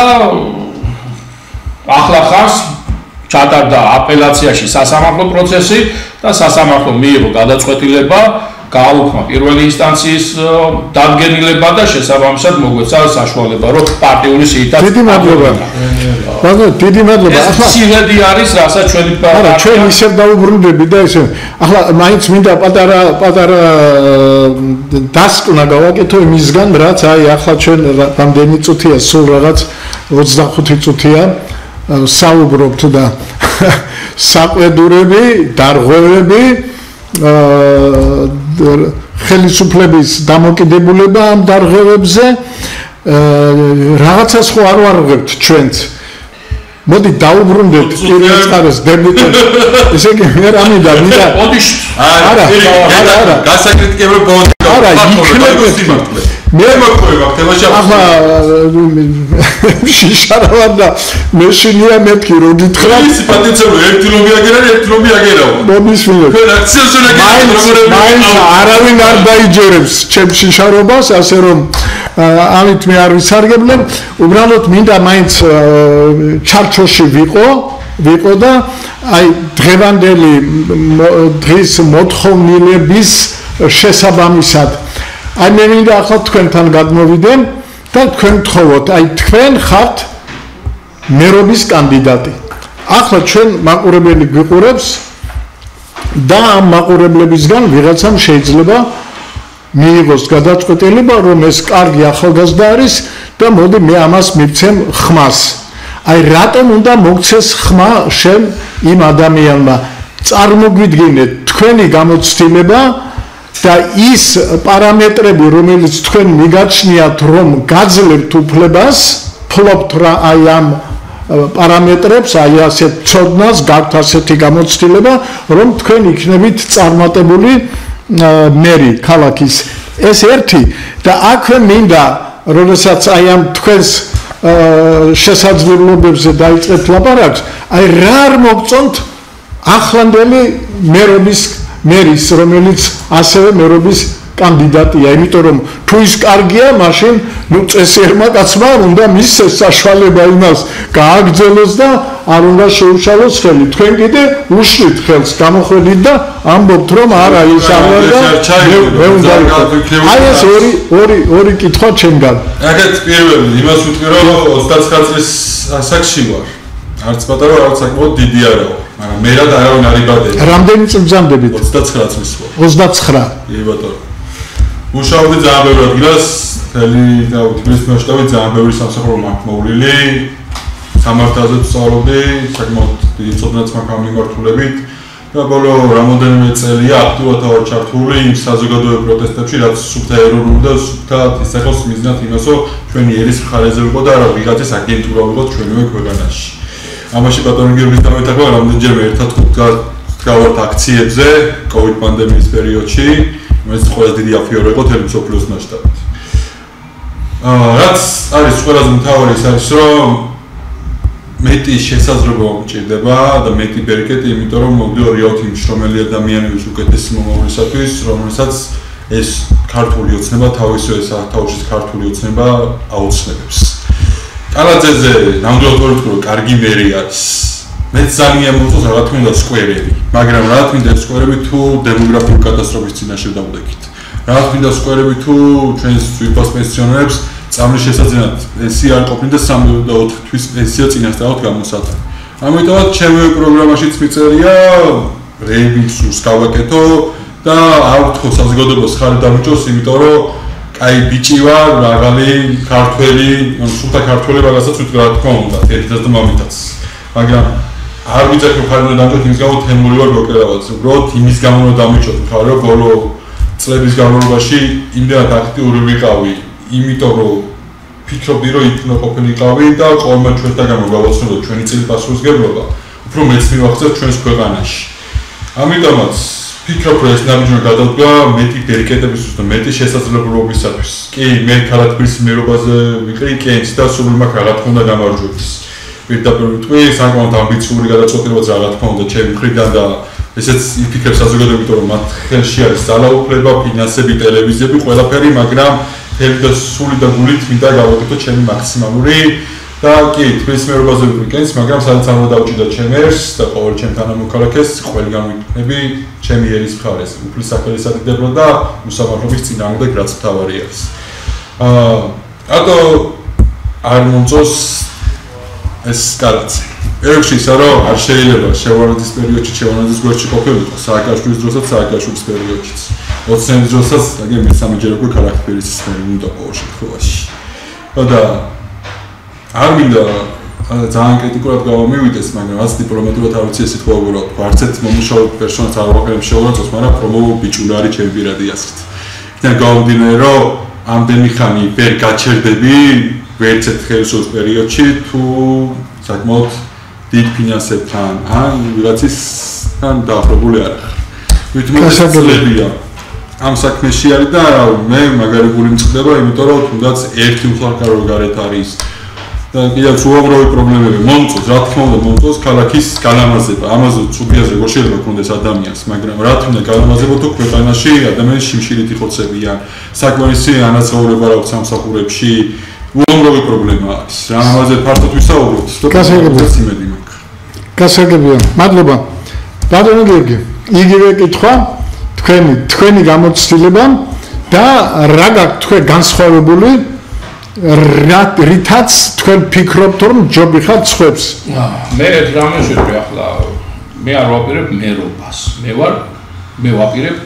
ახლახანს ჩატარდა აპელაციაში სასამართლო პროცესი და სასამართლომ მიიღო გადაწყვეტილება, გააუქმა პირველი ინსტანციის დადგენილება და შესაბამისად მოგვეცა საშუალება, რომ პარტიული სიითაც. დიდი მადლობა. ბატონო, დიდი მადლობა. ახლა სილედი არის, რასაც ჩვენი არა, ჩვენ ისევ დაუბრუნდები და ისე. ახლა მაინც მინდა პატარა დასკვნა გავაკეთო იმისგან, რაც აი ახლა ჩვენ რამდენი წუთია, სულ რაღაც 25 წუთია საუბრობთ და საყვედურები, დარღვევები ხელისუფლების დამოკიდებულება ამ დარღვევებზე რაღაცას ხო არ ვარღვევთ ჩვენც. მოდი დაუბრუნდეთ პირველ წყაროს დებუტებს. ესე იგი მე რა მინდა არა გასაკრიტიკებელ პონტი არა იქნებოდა მე მოყვება თემაში ახლა შიშარავარ და მეშინია მეთქი რო გითხრა ის პატიცებული ერთი ლომი აგერა ერთი ლომი აგერაო მომისმინე თქვენ აქციაზე მაინც არავინ არ დაიჯერებს ჩემ შიშარობას ასე რომ ამით მე არ ვისარგებლებ უბრალოდ მინდა მაინც ჩარჩოში ვიყო და აი დღევანდელი დღის მოთხოვნილების შესაბამისად აი მე მინდა ახლა თქვენთან გადმოვიდე და თქვენ გთხოვოთ აი თქვენ ხართ მერობის კანდიდატი ახლა ჩვენ მაყურებელი გვიყურებს და ამ მაყურებლებისგან ვიღაცამ შეიძლება მიიღოს გადაწყვეტილება რომ ეს კარგი ახალგაზრდა არის და მოდი მე ამას მივცემ ხმას აი რატომ უნდა მოგცეს ხმა შენ იმ ადამიანმა წარმოგვიდგინეთ თქვენი გამოცდილება და ის პარამეტრები რომელიც თქვენ მიგაჩნიათ რომ გაძლევთ უფლებას ფლობთ რა აი ამ პარამეტრებს აი ასეთ ცოდნას გაქვთ ასეთი გამოცდილება რომ თქვენ იქნებით წარმატებული მერი ქალაქის ეს ერთი და აქვე მინდა როდესაც აი ამ თქვენს შესაძლებლობებზე დაიწყებთ ლაპარაკს აი რა არ მოგწონთ ახლანდელი მერის რომელიც ასევე მერობის კანდიდატია იმიტომ რომ თუ ის კარგია მაშინ ნუ წესიერმა კაცმა უნდა მისცეს საშუალება იმას გააგრძელოს და არ უნდა შეუშალოს ხელი თქვენ კიდე უშლით ხელს გამოხველით და ამბობთ რომ არა ის არ უნდა მე უნდა აი ეს ორი კითხვა ჩემგან აკეთ პირველი იმას ვიტყვი რომ 29 წლის ასაკში ვარ არც პატარა არც საკმაოდ დიდი არაო მაგრამ მე რა და არავინ არ იბადები რამდენი წელი მზამდებით 29 წლის ვარ 29 კი ბატონო მუშაობდი ძალიან ბევრი ადგილას თელი და თბილისის მასშტაბით ძალიან ბევრი სამსახურო მაქვს მოვლილი სამართალზე ვსწავლობდი საკმაოდ დიდი წოდნაც მაქვს ამ მიმართულებით და ბოლო რამოდენიმე წელია აქტიურად ვარ ჩართული იმ საზოგადოებრივ პროტესტებში რაც სუფთა ეროვნულ და სუფთა ისახოს მიზნად იმას რომ ჩვენი ერის მხარეზე ვიყო და არა ვიღაცის აგენტურა ვიყო ჩვენივე ქვეყანაში ამაში ბატონო გიორგის დამეთახვა რამდენჯერმე ერთად გავართ აქციებზე COVID პანდემიის პერიოდში ეს ყველაზე დიდი αφიორა იყო თელი მსოფლიოს მასშტაბით. რაც არის ყველაზე მთავარი ის არის რომ მეტი შესაძლებლობა მჭირდება და მეტი ბერკეტი, იმიტომ რომ მოგდიო რეალთ იმ შრომელი ადამიანების უკეთესი მომავლისათვის, რომელსაც ეს ქართული ოცნება თავისივე სათავშის ქართული ოცნება აუცნებებს. კალაძეზე ნამდვილად ვიტყვი რომ კარგი მერი არის. მე ძალიან მოწონს რა თქმა უნდა სკვერები, მაგრამ რა თქმა უნდა სკვერები თუ დემოგრაფიული კატასტროფის წინაშე დავდექით. რა თქმა უნდა სკვერები თუ ჩვენს ძვირფას პენსიონერებს წამლის შესაძლებლად პენსია არ ყოფნიდა 3-4 თვის პენსია წინასწარ გამოსატანი. ამიტომაც ჩემი პროგრამაშიც მიწერია რეიბინგს გავაკეთო და არ ვთქო საზოგადოებას ხარ დამიჭოს, იმიტომ რომ აი ბიჭი ვარ, მაღალი ქართველი, სულთა ქართველი რაღაცაც ვიტყვი რა თქმა უნდა, ერთად და მამითაც. მაგრამ არ ვიცი ხარ უნდა დამჭოთ იმის გამო თემური ვარ ბოკერავაც, უბრალოდ იმის გამო რომ დამიჭოთ ხარ რომ ბოლო წლების განმავლობაში იმდენად აქტიური ვიყავი, იმიტომ რომ ფიქრობდი რომ იქ უნდა ყოფილიყავი და ყოველმა ჩვენთაგან გავაცნოთ ჩვენი წელი პასუხისმგებლობა, უფრო მეც მივახცევთ ჩვენს ქვეყანაში. ამიტომაც ფიქრობ რომ ეს ნაბიჯი გადავდგა მეტი ბერიკეტებისთვის და მეტი შესაძლებლობისათვის. კი, მე ქალაქის მიერობაზე ვიყრი კენს და სულ მაგ რა თქმა უნდა გამარჯვების. პირდაპირ ვიტყვი, საკმაოდ ამბიციური გადაწყვეტილებაც რა თქმა უნდა ჩემი მხრიდან და ესეც იფიქრებ საზოგადოებით რომ მათ ხელში არის ძალაუფლება, ფინანსები, ტელევიზიები, ყველაფერი, მაგრამ თელი და სული და გულით მინდა გავაკეთო ჩემი მაქსიმალური და კი, თბილისის მიერობაზე ვიყენს, მაგრამ სადაც არ უნდა დავჭიდო ჩემს და ყოველ ჩემ თანამოქალაქეს ყველგან ვიქნები ჩემი ერის მხარეს, უფლის სახელისადიდებლად და უსამართლობის წინააღმდეგ რაც მთავარი არის. არ მომწონს ეს კალათი. Erkში ისა რომ არ შეიძლება შევარდის პერიოდში შევარდის გვერდში ყოფილიყო სააკაშვილის დროსაც სააკაშვილის პერიოდშიც 20 წლის დროსაც აგერ მესამეჯერ უკვე ქალაქის სფერო უნდა ყოველ შემთხვევაში. და არ მინდა ძალიან კრიტიკულად გავამივიდეს, მაგრამ რაც დიპლომატიურად არ ვიცი ესე თქვა უბრალოდ არც ერთ მომუშავე პერსონაჟს არ ვაყენებ შეურაცხყოფს, მაგრამ პრომო ბიჭული არის ჩემი პირადი ასეთ. და გავამდინე რომ ამდენი ხანი ვერ გაჩერდები ვერც ერთ ხელისუფლების პერიოდში თუ საკმაოდ დიდ ფინანსებთან ან ვიღაცისთან დაახლოებული არ ხარ. ვითომ ამ საქმეში არის და მე მაგარი გული მწყდება, იმიტომ რომ თუნდაც ერთი მხარკარო გარეთ არის და კიდევ უამრავი პრობლემები მომწონს, რა თქმა უნდა მომწონს ქალაქის განამაზება. ამაზე ცუდი როგორ შეიძლება გქონდეს ადამიანს, მაგრამ რა თქმა უნდა განამაზება თუ ქვეყანაში ადამიანის შიმშილით იხოცებიან, საკმარისი ანაზღაურება აქვს სამსახურებში, უამრავი პრობლემა არის. რა ამაზე ფართოდ ვისაუბროთ, გასაგებია. მადლობა. ბატონო გიორგი, იგივე კითხვა თქვენი გამოცდილება და რა გაქვთ თქვენ განსხვავებული რითაც თქვენ ფიქრობთ რომ ჯობი ხართ სხვებს? მე ერთ რამეს ვიტყვი ახლა, მე არ ვაპირებ მერობას. მე ვაპირებ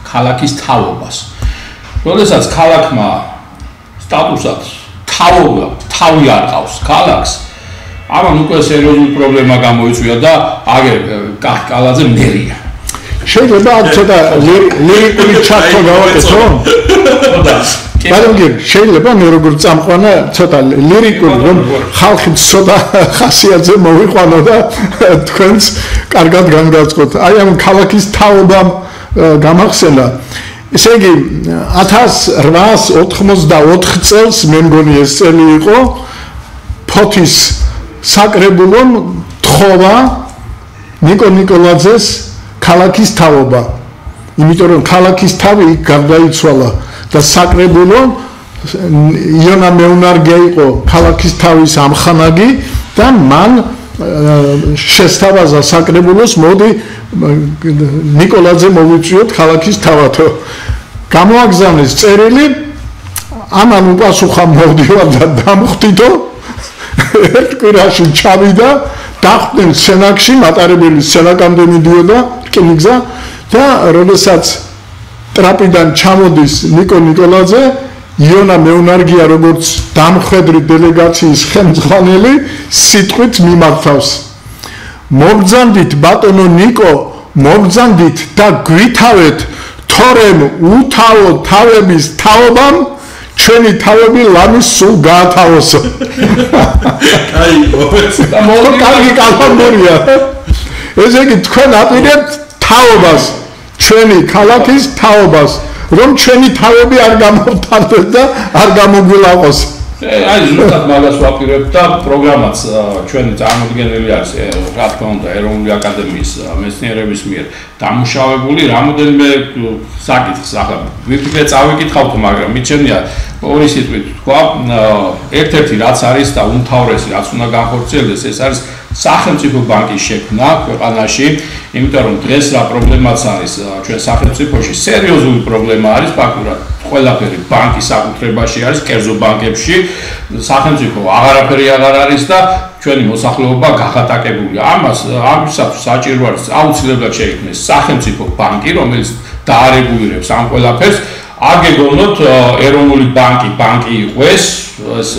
ქალაქის თავობას. როდესაც ქალაქმა სტატუსად თავი არ ყავს ქალაქს, ამან უკვე სერიოზული პრობლემა გამოიწვია და აგერ კალაძე მერია. შეიძლება ცოტა ლირიკული ჩართვა გავაკეთო? ბატონო, შეიძლება მე როგორ წამყვანა ცოტა ლირიკული რომ ხალხი ცოტა ხასიათზე მოვიყვანო და თქვენს კარგად განგაწყოთ. აი ამ ქალაქის თაობამ გამახსენა. ესე იგი 1884 წელს მე მგონი ეს წელი იყო ფოთის საკრებულომ თხოვა ნიკო ნიკოლაძეს ქალაქის თაობა. იმიტომ რომ ქალაქის თავი გარდაიცვალა და საკრებულო იონა მეუნარგია იყო ქალაქის თავის ამხანაგი და მან შესთავაზა საკრებულოს მოდი ნიკოლაძე მოვიწვიოთ ქალაქის თავათო. გამოაგზავნეს წერილი, ამან უპასუხა მოვდივარ და დამხვდითო ერთ კვირაში ჩავიდა, დახვდნენ სენაკში, მატარებელი სენაკამდე მიდიოდა რკინიგზა და როდესაც ტრაპიდან ჩამოდის ნიკო ნიკოლაძე, იონა მეუნარგია როგორც დამხვედრი დელეგაციის ხელმძღვანელი სიტყვით მიმართავს. მობრძანდით ბატონო ნიკო, მობრძანდით და გვითავეთ, თორემ უთავო თავების თაობამ ჩვენი თავები ლამის სულ გაათავოსო. აი, კარგი კალამბურია. ესე იგი თქვენ აპირებთ თაობას, ჩვენი ქალაქის თაობას, რომ ჩვენი თავები არ გამოვთანხმდეთ და არ გამოგვილაყოს. აი, ზუსტად მაგას ვაპირებ და პროგრამაც ჩვენი წარმოდგენილი არის, რა თქმა უნდა, ეროვნული აკადემიის მეცნიერების მიერ დამუშავებული რამოდენიმე საკითხს ახლა ვიფიქრე წავიკითხავთ, მაგრამ მიჩვენია ორი სიტყვით თქვა, ერთ-ერთი რაც არის და უმთავრესი რაც უნდა განხორციელდეს, ეს არის სახელმწიფო ბანკის შექმნა ქვეყანაში, იმიტომ რომ დღეს რა პრობლემაც არის ჩვენ სახელმწიფოში, სერიოზული პრობლემა არის ფაქტურად. ყველაფერი ბანკის საკუთრებაში არის, კერძო ბანკებში, სახელმწიფო აღარაფერი აღარ არის და ჩვენი მოსახლეობა გაღატაკებულია. ამისათვის საჭირო არის აუცილებლად შეიქმნეს სახელმწიფო ბანკი, რომელიც დაარეგულირებს ამ ყველაფერს. არ გეგონოთ ეროვნული ბანკი იყვეს, ეს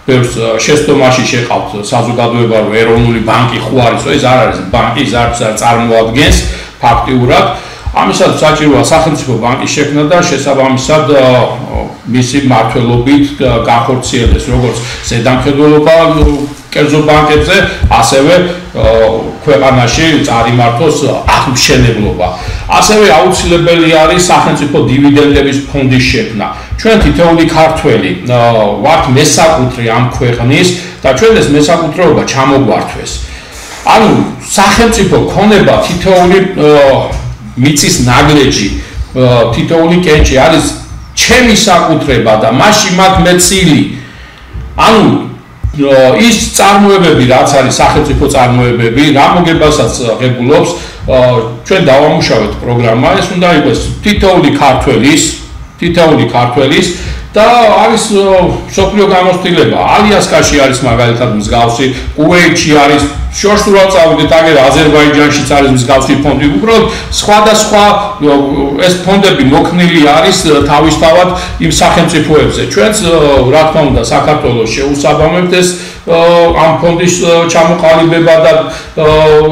ბევრს შეცდომაში შეყავთ საზოგადოება, რომ ეროვნული ბანკი ხო არისო, ეს არ არის ბანკი, ის არ წარმოადგენს ფაქტიურად. ამისათვის საჭიროა სახელმწიფო ბანკის შექმნა და შესაბამისად მისი მმართველობით განხორციელდეს როგორც ზედამხედველობა კერძო ბანკებზე, ასევე ქვეყანაში წარიმართოს აღმშენებლობა. ასევე აუცილებელი არის სახელმწიფო დივიდენდების ფონდის შექმნა. ჩვენ თითოეული ქართველი ვართ მესაკუთრე ამ ქვეყნის და ჩვენ ეს მესაკუთრეობა ჩამოგვართვეს. ანუ სახელმწიფო ქონება თითოეული მიწის ნაგლეჯი, თითოეული კენჭი არის ჩემი საკუთრება და მასში მაქვს მეცილი. ანუ ის წარმოებები, რაც არის სახელმწიფო წარმოებები, რა მოგებასაც ღებულობს, ჩვენ დავამუშავეთ პროგრამა, ეს უნდა იყოს თითოეული ქართველის და არის სოფლიო გამოცდილება. ალიასკაში არის მაგალითად მსგავსი, კუვეითში არის, შორსულად წავიდეთ, აგერ აზერბაიჯანშიც არის მსგავსი ფონდი. უბრალოდ სხვადასხვა ეს ფონდები მოქმნილი არის თავისთავად იმ სახელმწიფოებზე. ჩვენც რა თქმა უნდა საქართველოს შეუსაბამებთ ეს ამ ფონდის ჩამოყალიბება და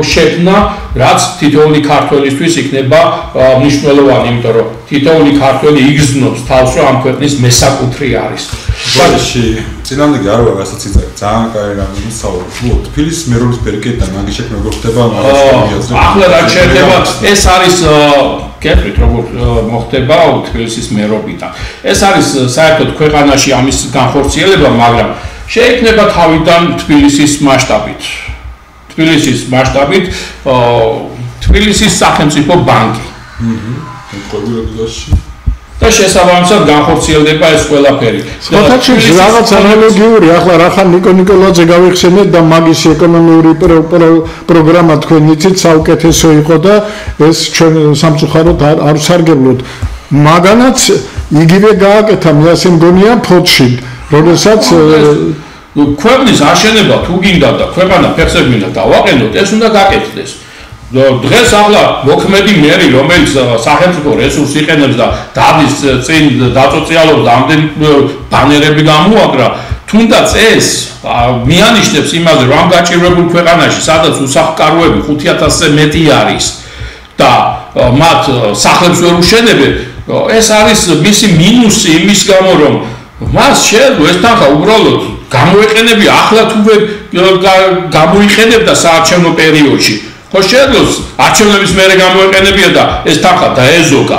შექმნა, რაც თითოეული ქართველისთვის იქნება მნიშვნელოვანი, იმიტომ რომ თითოეული ქართველი იგრძნობს თავს, რომ ამ ქვეყნის მესაკუთრი არის. ბოლოში წინამდე არ ვარ რასაც იცი ძალიან კაი რამე ვისაუბროთ. თბილისის მერობის პერკეტა მაგის შექმნა როგორ ხდება? ახლა რა შეიძლება ეს არის კეთრით როგორ მოხდება თბილისის მერობიდან. ეს არის საერთოდ ქვეყანაში ამის განხორციელება, მაგრამ შეიქმნება თავიდან თბილისის მასშტაბით. თბილისის სახელმწიფო ბანკი. და შესაბამისად განხორციელდება ეს ყველაფერი. სხვათაშორის რაღაც ანალოგიური, ახლა რახან ნიკო ნიკოლაძე გავიხსენეთ და მაგის ეკონომიური პროგრამა თქვენ იცით საუკეთესო იყო და ეს ჩვენ სამწუხაროდ არ ვსარგებლოთ. მაგანაც იგივე გააკეთა, მე ასე მგონია ფოთში, როდესაც ქვეყნის აშენება თუ გინდა და ქვეყანა ფეხსეგმინა დავაყენოთ, ეს უნდა გაკეთდეს. დღეს ახლა მოქმედი მერი, რომელიც სახელმწიფო რესურსს იყენებს და დადის წინ დაწოწიალობს და ამდენი ბანერები გამოაკრა, თუნდაც ეს მიანიშნებს იმაზე, რომ ამ გაჭირვებულ ქვეყანაში, სადაც უსახლკაროები 5000-ზე მეტი არის და მათ სახლებს ვერ უშენებენ, ეს არის მისი მინუსი იმის გამო, რომ მას შეიძლება ეს თანხა უბრალოდ გამოიყენებია ახლა თუ ვერ გამოიყენებდა საარჩევნო პერიოდში. ხო შეიძლება არჩევნების მერე გამოიყენებია და ეს თანხა დაეზოგა.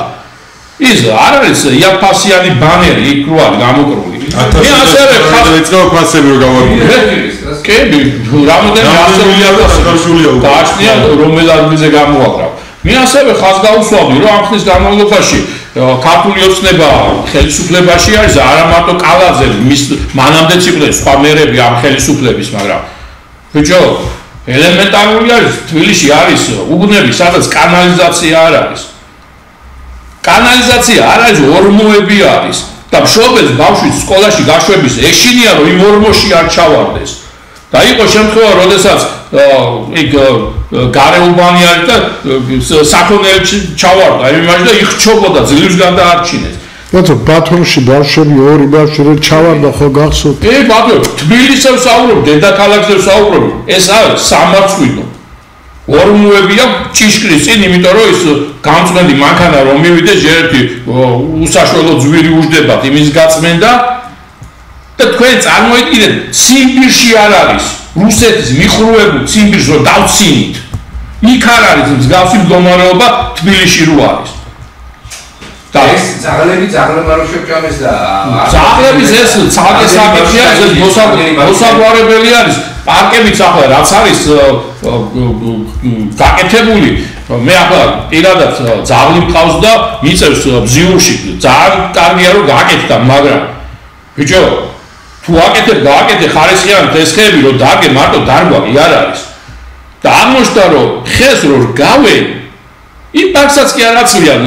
ის არ არის იაფასიანი ბანერი იქ რო არის გამოკრული. მე ასევე ხაზეწევა ფასები რო გამოიყენე. კი, რამოდენიმე 100 მილიარდია დააშნია რომელ ადგილზე გამოაკრავ. მე ასევე ხაზს გავუსვამდი რომ ამ ხნის განმავლობაში ქართული ოცნება ხელისუფლებაში არის არა მარტო კალაძე, მის მანამდეც იყვნენ სხვა მერები ამ ხელისუფლების, მაგრამ ბიჭო ელემენტარული არის, თბილისში არის უბნები, სადაც კანალიზაცია არ არის. კანალიზაცია არ არის, ორმოები არის და მშობელს ბავშვის სკოლაში გაშვების ეშინია, რომ იმ ორმოში არ ჩავარდეს. და იყო შემთხვევა, როდესაც იქ გარეუბანი არის და საქონელი ჩავარდა, იმაში და იხჩობოდა ძლივს გადაარჩინეს. ბატონო, ბათუმში ბავშვები, ორი ბავშვი ჩავარდა ხო გახსოვთ? კი, ბატონო, თბილისზე ვსაუბრობ, დედაქალაქზე ვსაუბრობ. ეს არის სამარცხვინო. ორმოებია ჭიშკრის წინ, იმიტომ რომ ის გამწმენდი მანქანა რომ მივიდეს, ერთი უსაშველო ძვირი უждდებათ იმის გაწმენდა და თქვენ წარმოიდგინეთ, ციმბირში არ არის რუსეთის მიხრულებულ ციმბირს რომ დავცინით. იქ არ არის მსგავსი მდგომარეობა, თბილისში რო არის. და ეს ძაღლები არ შეჭამეს და ძაღლების ეს ცალკე საკითხია, ეს მოსაგვარებელი არის. პარკებიც ახლა რაც არის გაკეთებული, მე ახლა პირადად ძაღლი მყავს და მიწევს ბზიურში. ძალიან კარგია რომ გაკეთდა, მაგრამ ბიჭო, თუ გააკეთე ხარისხიანი ტესტები, რომ დაგე მარტო დარგვაკი არ არის. და აღმოჩნდა, რომ ხეს რო გავე, იმ პარკსაც კი არ აცლიან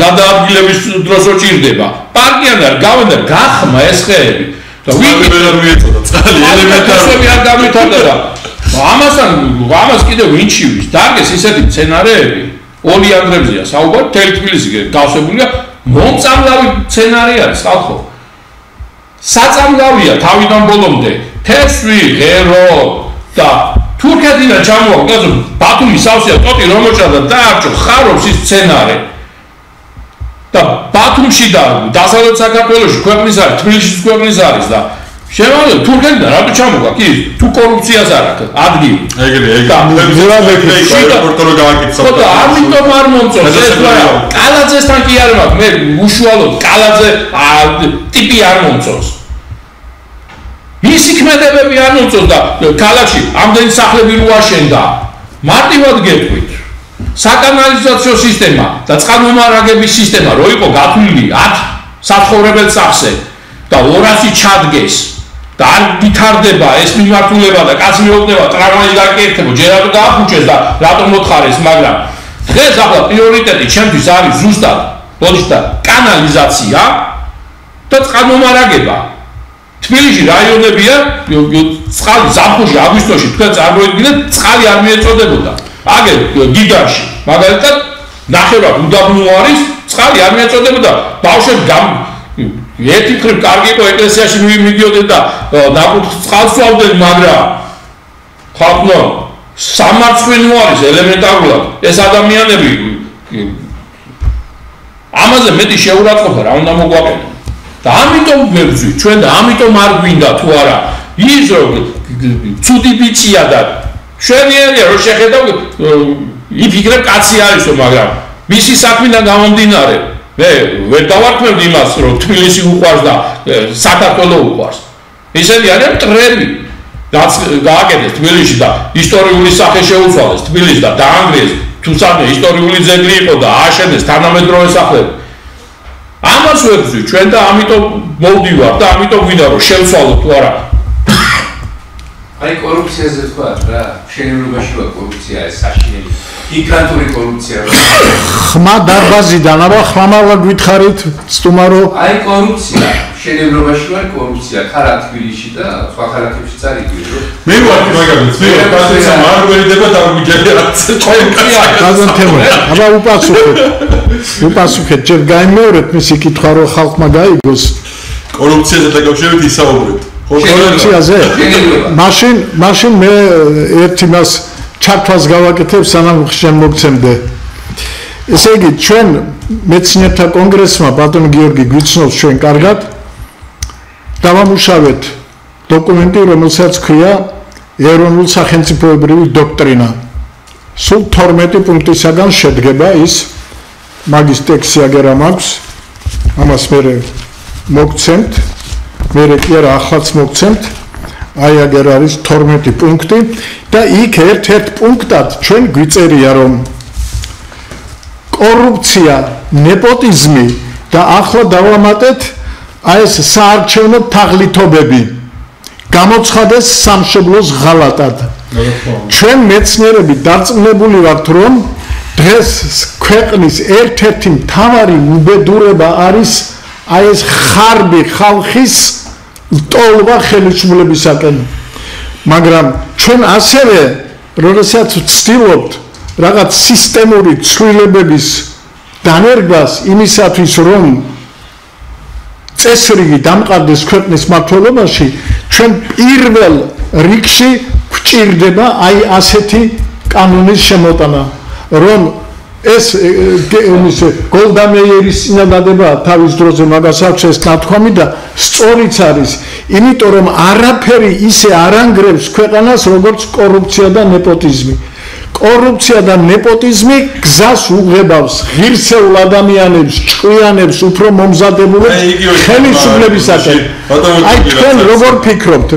გადაადგილების დროს რო ჭირდება. პარკიან არ გავენ და გახმა ეს ხეები. და ვინმე არ მიეწოდა წყალი ელემენტარული არ გამithარდა და ამას კიდევ ვინჩივის დარგეს ისეთი სცენარეები ოლიანდრებზეა საუბარი თელი თბილისი გავსებულია მომწამლავი სცენარი არის ხალხო საწამლავია თავიდან ბოლომდე თესვი ღერო და თურქეთიდან ჩამოაქვს და ბათუმის სავსეა ტოტი რომელჭა და დაარჩო ხარობს ის სცენარე და ბათუმში და დასავლეთ საქართველოში ქვეყნის არის თბილისის ქვეყნის არის და შემოვიდა თურქეთიდან რატო ჩამოგა კი თუ კორუფციას არ აქვს ადგილი პორტოლო გააკეთა და ამიტომ არ მომწონს ეს რა კალაძესთან კი არ მაქვს მე უშუალოდ კალაძე ტიპი არ მომწონს მისი ქმედებები არ მომწონს და ქალაქში ამდენი სახლები რო აშენდა მარტივად გეტყვით საკანალიზაციო სისტემა და წყალმომარაგების სისტემა რო იყო გათვლილი 10 საცხოვრებელ სახლზე და 200 ჩადგეს და არ ვითარდება ეს მიმართულება და კაცი მეუბნება ტრამვაი გაკეთებო ჯერ რატო გააფუჭეს და რატო მოთხარეს მაგრამ დღეს ახლა პრიორიტეტი ჩემთვის არის ზუსტად ლოგისტა კანალიზაცია და წყალმომარაგება თბილისში რაიონებია წყალი ზაფხულში აგვისტოში თქვენ წარმოიდგინეთ წყალი არ მიეწოდებოდა აგერ გიგანში მაგალითად ნახევრად უდაბნო არის წყალი არ მიეწოდებოდა ბავშვები ერთი მხრივ კარგი იყო ეკლესიაში მიდიოდნენ და ნაკურთხ წყალს ვავდნენ მაგრამ ხალხო სამარცხვინო არის ელემენტარულად ეს ადამიანები ამაზე მეტი შეურაცხყოფა რა უნდა მოგვაყენო და ამიტომ ვებძვი ჩვენ და ამიტომ არ გვინდა თუ არა ის რომ ცუდი ბიჭია და ჩვენიერია რომ შეხედავ იფიქრებ კაცი არისო მაგრამ მისი საქმიდან გამომდინარე მე ვერ დავარქმევდი იმას რომ თბილისი უყვარს და საქართველო უყვარს ისეთი არიან მტრები რაც გააკეთეს თბილისში და ისტორიული სახე შეუცვალეს თბილისს და დაანგრიეს თუ სამე ისტორიული ძეგლი იყო და ააშენეს თანამედროვე სახლები ამას ვებძვი ჩვენ და ამიტომ მოვდივარ და ამიტომ ვინდა რომ შევცვალოთ თუ არა აი კორუფციაზე თქვა რა შენებაში ვარ კორუფცია ეს საშინელი გიგანტური კორუფცია ხმა დარბაზიდან აბა ხმამალად გითხარით სტუმარო აი კორუფცია შენებაში ვარ კორუფცია ხარა თბილისში და სხვა ქალაქებშიც არის გირო მე ვარ მაგალითად მე პატრიცა მარგვერიდება და მიჯერა აბა უპასუხეთ ჯერ გაიმეორეთ მისი კითხვა რომ ხალხმა გაიგოს კორუფციაზე დაკავშირებით ისაუბრეთ კორუფციაზე მაშინ მე ერთი მას ჩართვას გავაკეთებ სანამ შემოგცემდე ესე იგი ჩვენ მეცნიერთა კონგრესმა ბატონ გიორგი გვიცნობს ჩვენ კარგად დავამუშავეთ დოკუმენტი რომელსაც ქვია ეროვნულ სახელმწიფოებრივი დოქტრინა სულ 12 პუნქტისაგან შედგება ის მაგის ტექსტი აგერა მაქვს ამას მე მოგცემთ მე კი არა ახლაც მოგცემთ აი აგერ არის 12 პუნქტი და იქ ერთ-ერთ პუნქტად ჩვენ გვიწერია რომ კორუფცია, ნეპოტიზმი და ახლა დავამატეთ აი ეს საარჩევნო თაღლითობები გამოცხადეს სამშობლოს ღალატად. ჩვენ მეცნიერები დარწმუნებული ვართ რომ დღეს ქვეყნის ერთ-ერთი მთავარი უბედურება არის აი ეს ხარბი ხალხის ტოლვა ხელისუფლებისაკენ მაგრამ ჩვენ ასევე როდესაც ვცდილობთ რაღაც სისტემური ცვლილებების დანერგვას იმისათვის რომ წესრიგი დამყარდეს ქვეყნის მმართველობაში ჩვენ პირველ რიგში გვჭირდება აი ასეთი კანონის შემოტანა რომ ეს გოლდა მეიერის წინადადება თავის დროზე მაგას აქვს ეს ნათქვამი და სწორიც არის იმიტომ რომ არაფერი ისე არ ანგრევს ქვეყანას როგორც კორუფცია და ნეპოტიზმი კორუფცია და ნეპოტიზმი გზას უღებავს ღირსეულ ადამიანებს ჭკვიანებს უფრო მომზადებულებს ხელისუფლებისაკენ აი თქვენ როგორ ფიქრობთ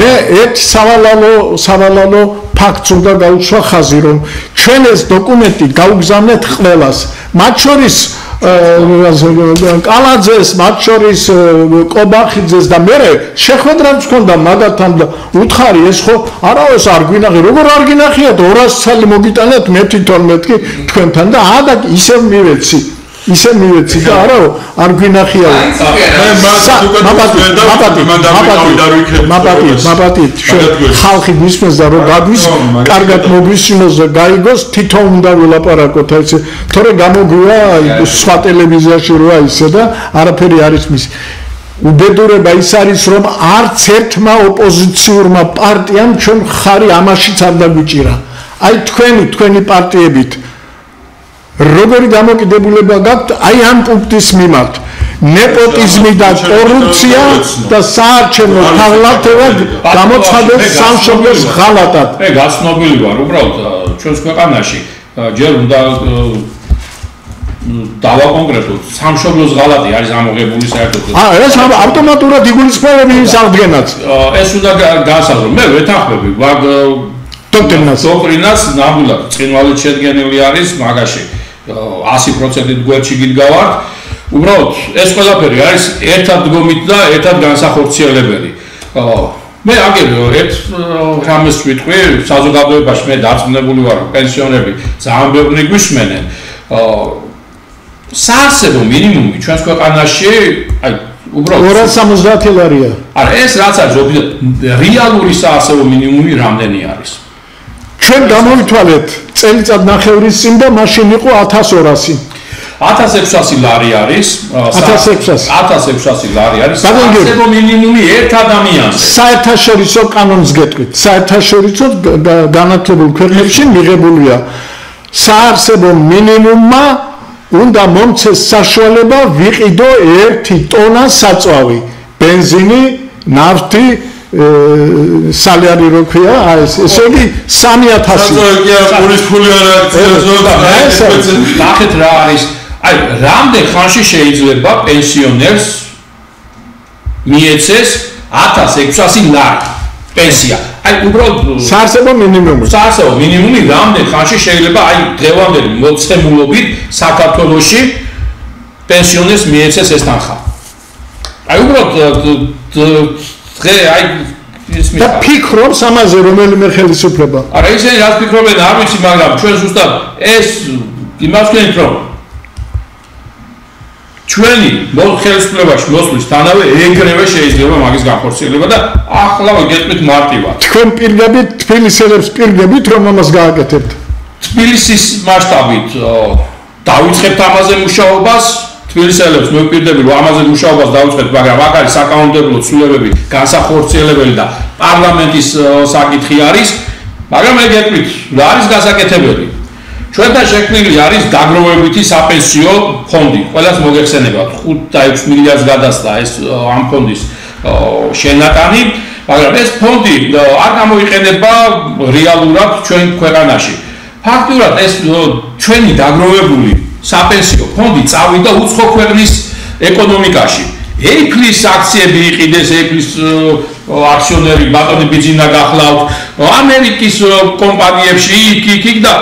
მე ერთ სავალალო ფაქტს უნდა გაუჩვა ხაზი რომ ჩვენ ეს დოკუმენტი გავგზავნეთ ყველას მათ შორის კალაძეს, მათ შორის კობახიძეს და მე შეხვედრაც მქონდა მაგათთან და უთხარი ეს ხო არავის არ გვინახი, როგორ არ გინახიათ 200 წელი მოგიტანეთ მე თვითონ მეთქი თქვენთან და და ისევ მივეცი და არა არ გვინახია მაპატი ხალხი გვისმენს და რომ გაგვის კარგად მოგვისმინოს და გაიგოს თვითონ უნდა ვილაპარაკოთ ესე თორე გამოგვია სხვა ტელევიზიაში როა ისე და არაფერი არის მის უბედურება ის არის რომ არც ერთმა ოპოზიციურმა პარტიამ ჩვენ ხარი ამაშიც არ დაგვიჭირა აი თქვენი პარტიებით როგორი დამოკიდებულება გაქვთ აი ამ პუნქტის მიმართ ნეპოტიზმი და კორუფცია და საარჩევნო თავლათებად გამოცხადებს სამშობლოს ღალატად. მე გაცნობილი ვარ უბრალოდ ჩვენს ქვეყანაში ჯერ უნდა დავაკონკრეტოთ სამშობლოს ღალატი არის ამოღებული საერთოდ. ეს ავტომატურად იგულისხმება მის აღდგენაც. ეს უნდა განსაზღვრო. მე ვეთანხმები ვარ დოქტრინას ნამდვილად წინვალით შედგენილი არის მაგაში 100% გვერდში გიდგავართ. უბრალოდ ეს ყველაფერი არის ერთად დგომით და ერთად განსახორციელებელი. მე აგერ ერთ რამეს ვიტყვი საზოგადოებაში მე დარწმუნებული ვარ პენსიონერები ძალიან ბევრი გვისმენენ. საარსებო მინიმუმი ჩვენს ქვეყანაში აი უბრალოდ 270 ლარია. არა ეს რაც არის რეალური საარსებო მინიმუმი რამდენი არის? ჩვენ გამოვითვალეთ წელიწად ნახევრის წინ და მაშინ იყო 1200 1600 ლარი არის 1600 ლარი არის საარსებო მინიმუმი ერთ ადამიანს საერთაშორისო კანონს გეტყვით საერთაშორისო განათლებულ ქვეყნებში მიღებულია საარსებო მინიმუმმა უნდა მომცეს საშუალება ვიყიდო 1 ტონა საწვავი ბენზინი ნავთი სალარი როქვია ესე იგი 3000 პურის ფული არ აქვს ნახეთ რა არის აი რამდენ ხანში შეიძლება პენსიონერს მიეცეს 1600 ლარი პენსია აი უბრალოდ საარსებო მინიმუმი რამდენ ხანში შეიძლება აი დღევანდელი მოცემულობით საქართველოში პენსიონერს მიეცეს ეს თანხა აი უბრალოდ დღე აი ის და ფიქრობს ამაზე რომელიმე ხელისუფლება არა ისინი რაც ფიქრობენ არ ვიცი მაგრამ ჩვენ ზუსტად ეს იმას ვქენით რომ ჩვენი ხელისუფლებაში მოსვლისთანავე ეგრევე შეიძლება მაგის განხორციელება და ახლა გეტყვით მარტივად თქვენ პირდებით თბილისელებს პირდებით რომ ამას გააკეთებთ თბილისის მასშტაბით დავიწყებთ ამაზე მუშაობას თბილისელებს მოვპირდები რომ ამაზე მუშაობას დავიწყებთ მაგრამ აქ არის საკანონმდებლო ცვლილებები განსახორციელებელი და პარლამენტის საკითხი არის მაგრამ მე გეტყვით რა არის გასაკეთებელი ჩვენთან შექმნილი არის დაგროვებითი საპენსიო ფონდი ყველას მოგეხსენებათ 5 და 6 მილიარდს გადასცა ეს ამ ფონდის შენატანი მაგრამ ეს ფონდი არ გამოიყენება რეალურად ჩვენ ქვეყანაში ფაქტურად ეს ჩვენი დაგროვებული საპენსიო ფონდი წავიდა უცხო ქვეყნის ეკონომიკაში ეიფლის აქციები იყიდეს ეიფლის აქციონერი ბატონი ბიძინა გახლავთ ამერიკის კომპანიებში იქ და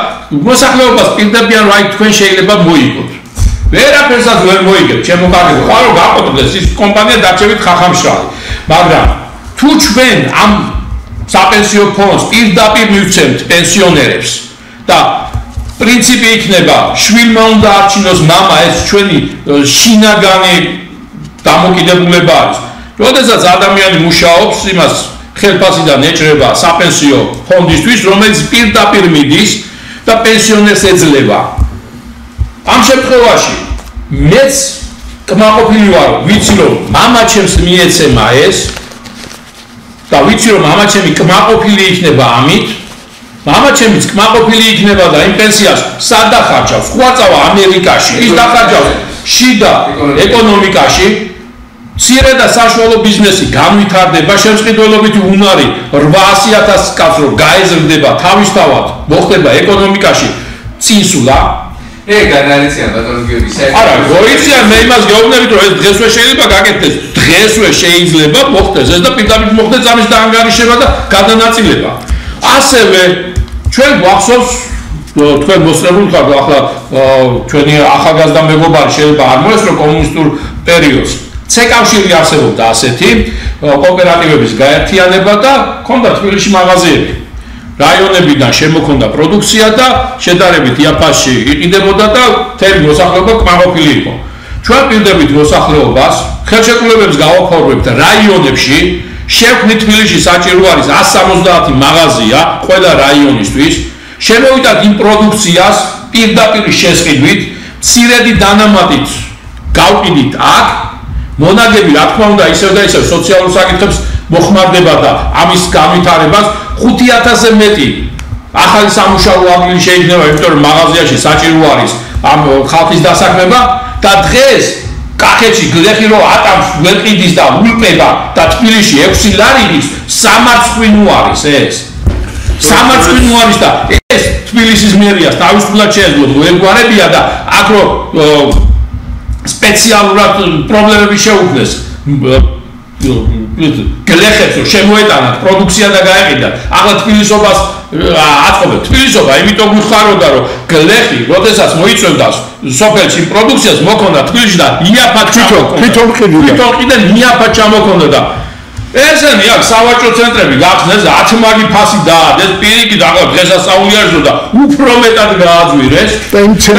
მოსახლეობას პირდებიან რა თქვენ შეიძლება მოიგოთ ვერაფერსაც ვერ მოიგებთ ჩემო კარგო ხარო გაყოდეს ის კომპანია დარჩებით ხახამშრალი მაგრამ თუ ჩვენ ამ საპენსიო ფონდს პირდაპირ მივცემთ პენსიონერებს და პრინციპი იქნება შვილმა უნდა არჩინოს მამა ეს ჩვენი შინაგანი დამოკიდებულება არის როდესაც ადამიანი მუშაობს იმას ხელფასიდან ეჭრება საპენსიო ფონდისთვის რომელიც პირდაპირ მიდის და პენსიონერს ეძლევა ამ შემთხვევაში მეც კმაყოფილი ვარ ვიცი რომ მამაჩემს მიეცემა ეს და ვიცი რომ მამაჩემი კმაყოფილი იქნება ამით მამაჩემიც კმაყოფილი იქნება და იმ პენსიას სად დახარჯავს სხვა წავა ამერიკაში ის დახარჯავს შიდა ეკონომიკაში მცირე და საშუალო ბიზნესი განვითარდება შემწყიდველობითი უნარი 800,000 კაცს რო გაეზრდება თავისთავად მოხდება ეკონომიკაში წინსვლა ეგ განარიციან ბატონო გიორგი არა გოიციან მე იმას გეუბნებით რომ ეს დღესვე შეიძლება გაკეთდეს დღესვე შეიძლება მოხდეს ეს და პირდაპირ მოხდეს ამის დაანგარიშება და გადანაწილება ასევე ჩვენ გვახსოვს თქვენ მოსწრებული ხართ ახლა ჩვენი ახალგაზრდა მეგობარი შეიძლება არ მოესწრო კომუნისტურ პერიოდს. C-კავშირი არსებობდა ასეთი კოოპერატივების გაერთიანება და ჰქონდა თბილისში მაღაზიები. რაიონებიდან შემოქონდა პროდუქცია და შედარებით იაფაში იყიდებოდა და მთელი მოსახლეობა კმაყოფილი იყო. ჩვენ პირდებით მოსახლეობას ხელშეკრულებებს გავაფორმებთ რაიონებში, შევქმნით თბილისში საჭირო არის 170 მაღაზია ყველა რაიონისთვის. შემოვიდათ იმ პროდუქციას პირდაპირ შესყიდვით, მცირედი დანამატით გავყიდით აქ, მონაგები რა თქმა უნდა ისევ და ისევ სოციალურ საკითხებს მოხმარდება და ამის განვითარებას 5000-ზე მეტი ახალი სამუშაო ადგილი შეიძლება, იმიტომ რომ მაღაზიაში საჭირო არის ამ ხალხის დასაქმება და დღეს კახეთში გლეხი რო ატამს გვეყიდის და ულპება და თბილისში 6 ლარიდის სამარცხვინო არის ეს. სამარცხვინო არის და ეს თბილისის მერიას თავისუფლად შეეძლო ეგვარებია და აქ რო სპეციალურად პრობლემები შეუქმნეს გლეხებს რომ შემოეტანათ პროდუქცია და გაეყიდათ. ახლა თბილისობას აწყობენ. თბილისობა იმიტომ გვიხაროდა რომ გლეხი როდესაც მოიწევდა სოფელში პროდუქციას მოქონდა თბილისში და იაფად თვითონ ყიდა იაფად ჩამოქონდა და ესენი აქ სავაჭრო ცენტრები გახსნეს 10 მაგი ფასი დაადეს პირიქით ახლა დღესასწაული არის და უფრო მეტად გააძვირეს.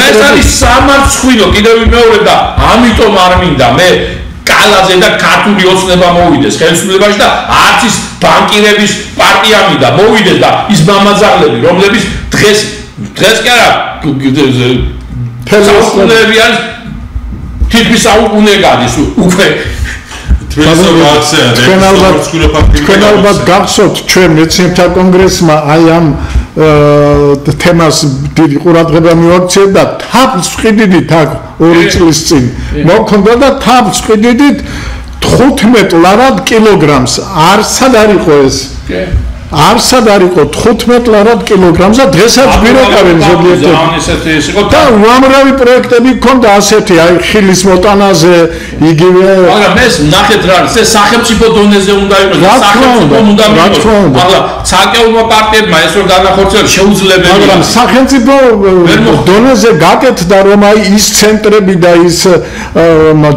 ეს არის სამარცხვინო კიდევ მეორე და ამიტომ არ მინდა მე კალაზე და ქართული ოცნება მოვიდეს ხელისუფლებაში და არც ის ბანკირების პარტია მინდა მოვიდეს და ის მამაძაღლები რომლებიც დღეს კი არა ხელისუფლები არის თითქმის საუკუნე გადის უკვე თქვენ ალბათ გახსოვთ ჩვენ მეცნიერთა კონგრესმა აი ამ თემას დიდი ყურადღება მიაქცია და თავს ვყიდით აქ 2 წლის წინ მოქონდა და თავს ვყიდით 15 ლარად კილოგრამს არსად არ იყო ეს არსად არ იყო 15 ლარად კილოგრამს და დღესაც გვირეკავენ ზოგიერთი და უამრავი პროექტები ქონდა ასეთი აი ხილის მოტანაზე იგივე მაგრამ ეს ნახეთ რა არის ეს სახელმწიფო დონეზე უნდა იყოს სახელმწიფო უნდა იყოს მაგრამ საკეულმა პარტიებმა ეს რომ განახორციელოს შეუძლებელია მაგრამ სახელმწიფო დონეზე გაკეთდა რომ აი ის ცენტრები და ის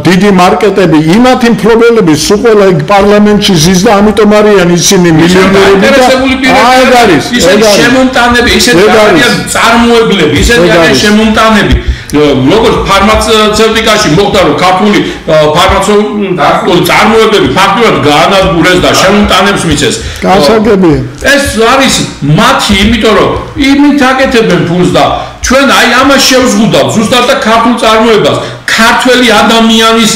დიდი მარკეტები იმათი მფლობელები სულ ყველა იქ პარლამენტში ზის და ამიტომ არიან ისინი მილიონერები ისეთ შემომტანები, ისეთ არიან წარმოებლები, ისეთ არიან შემომტანები. როგორც ფარმაცევტიკაში მოხდა რომ ქართული ფარმაცევტული წარმოებლები ფაქტობრივად გაანადგურეს და შემომტანებს მისცეს. გასაგებია. ეს არის მათი, იმიტომ რომ იმით აკეთებენ ფულს და ჩვენ აი ამას შევზღუდავთ ზუსტად და ქართულ წარმოებას, ქართველი ადამიანის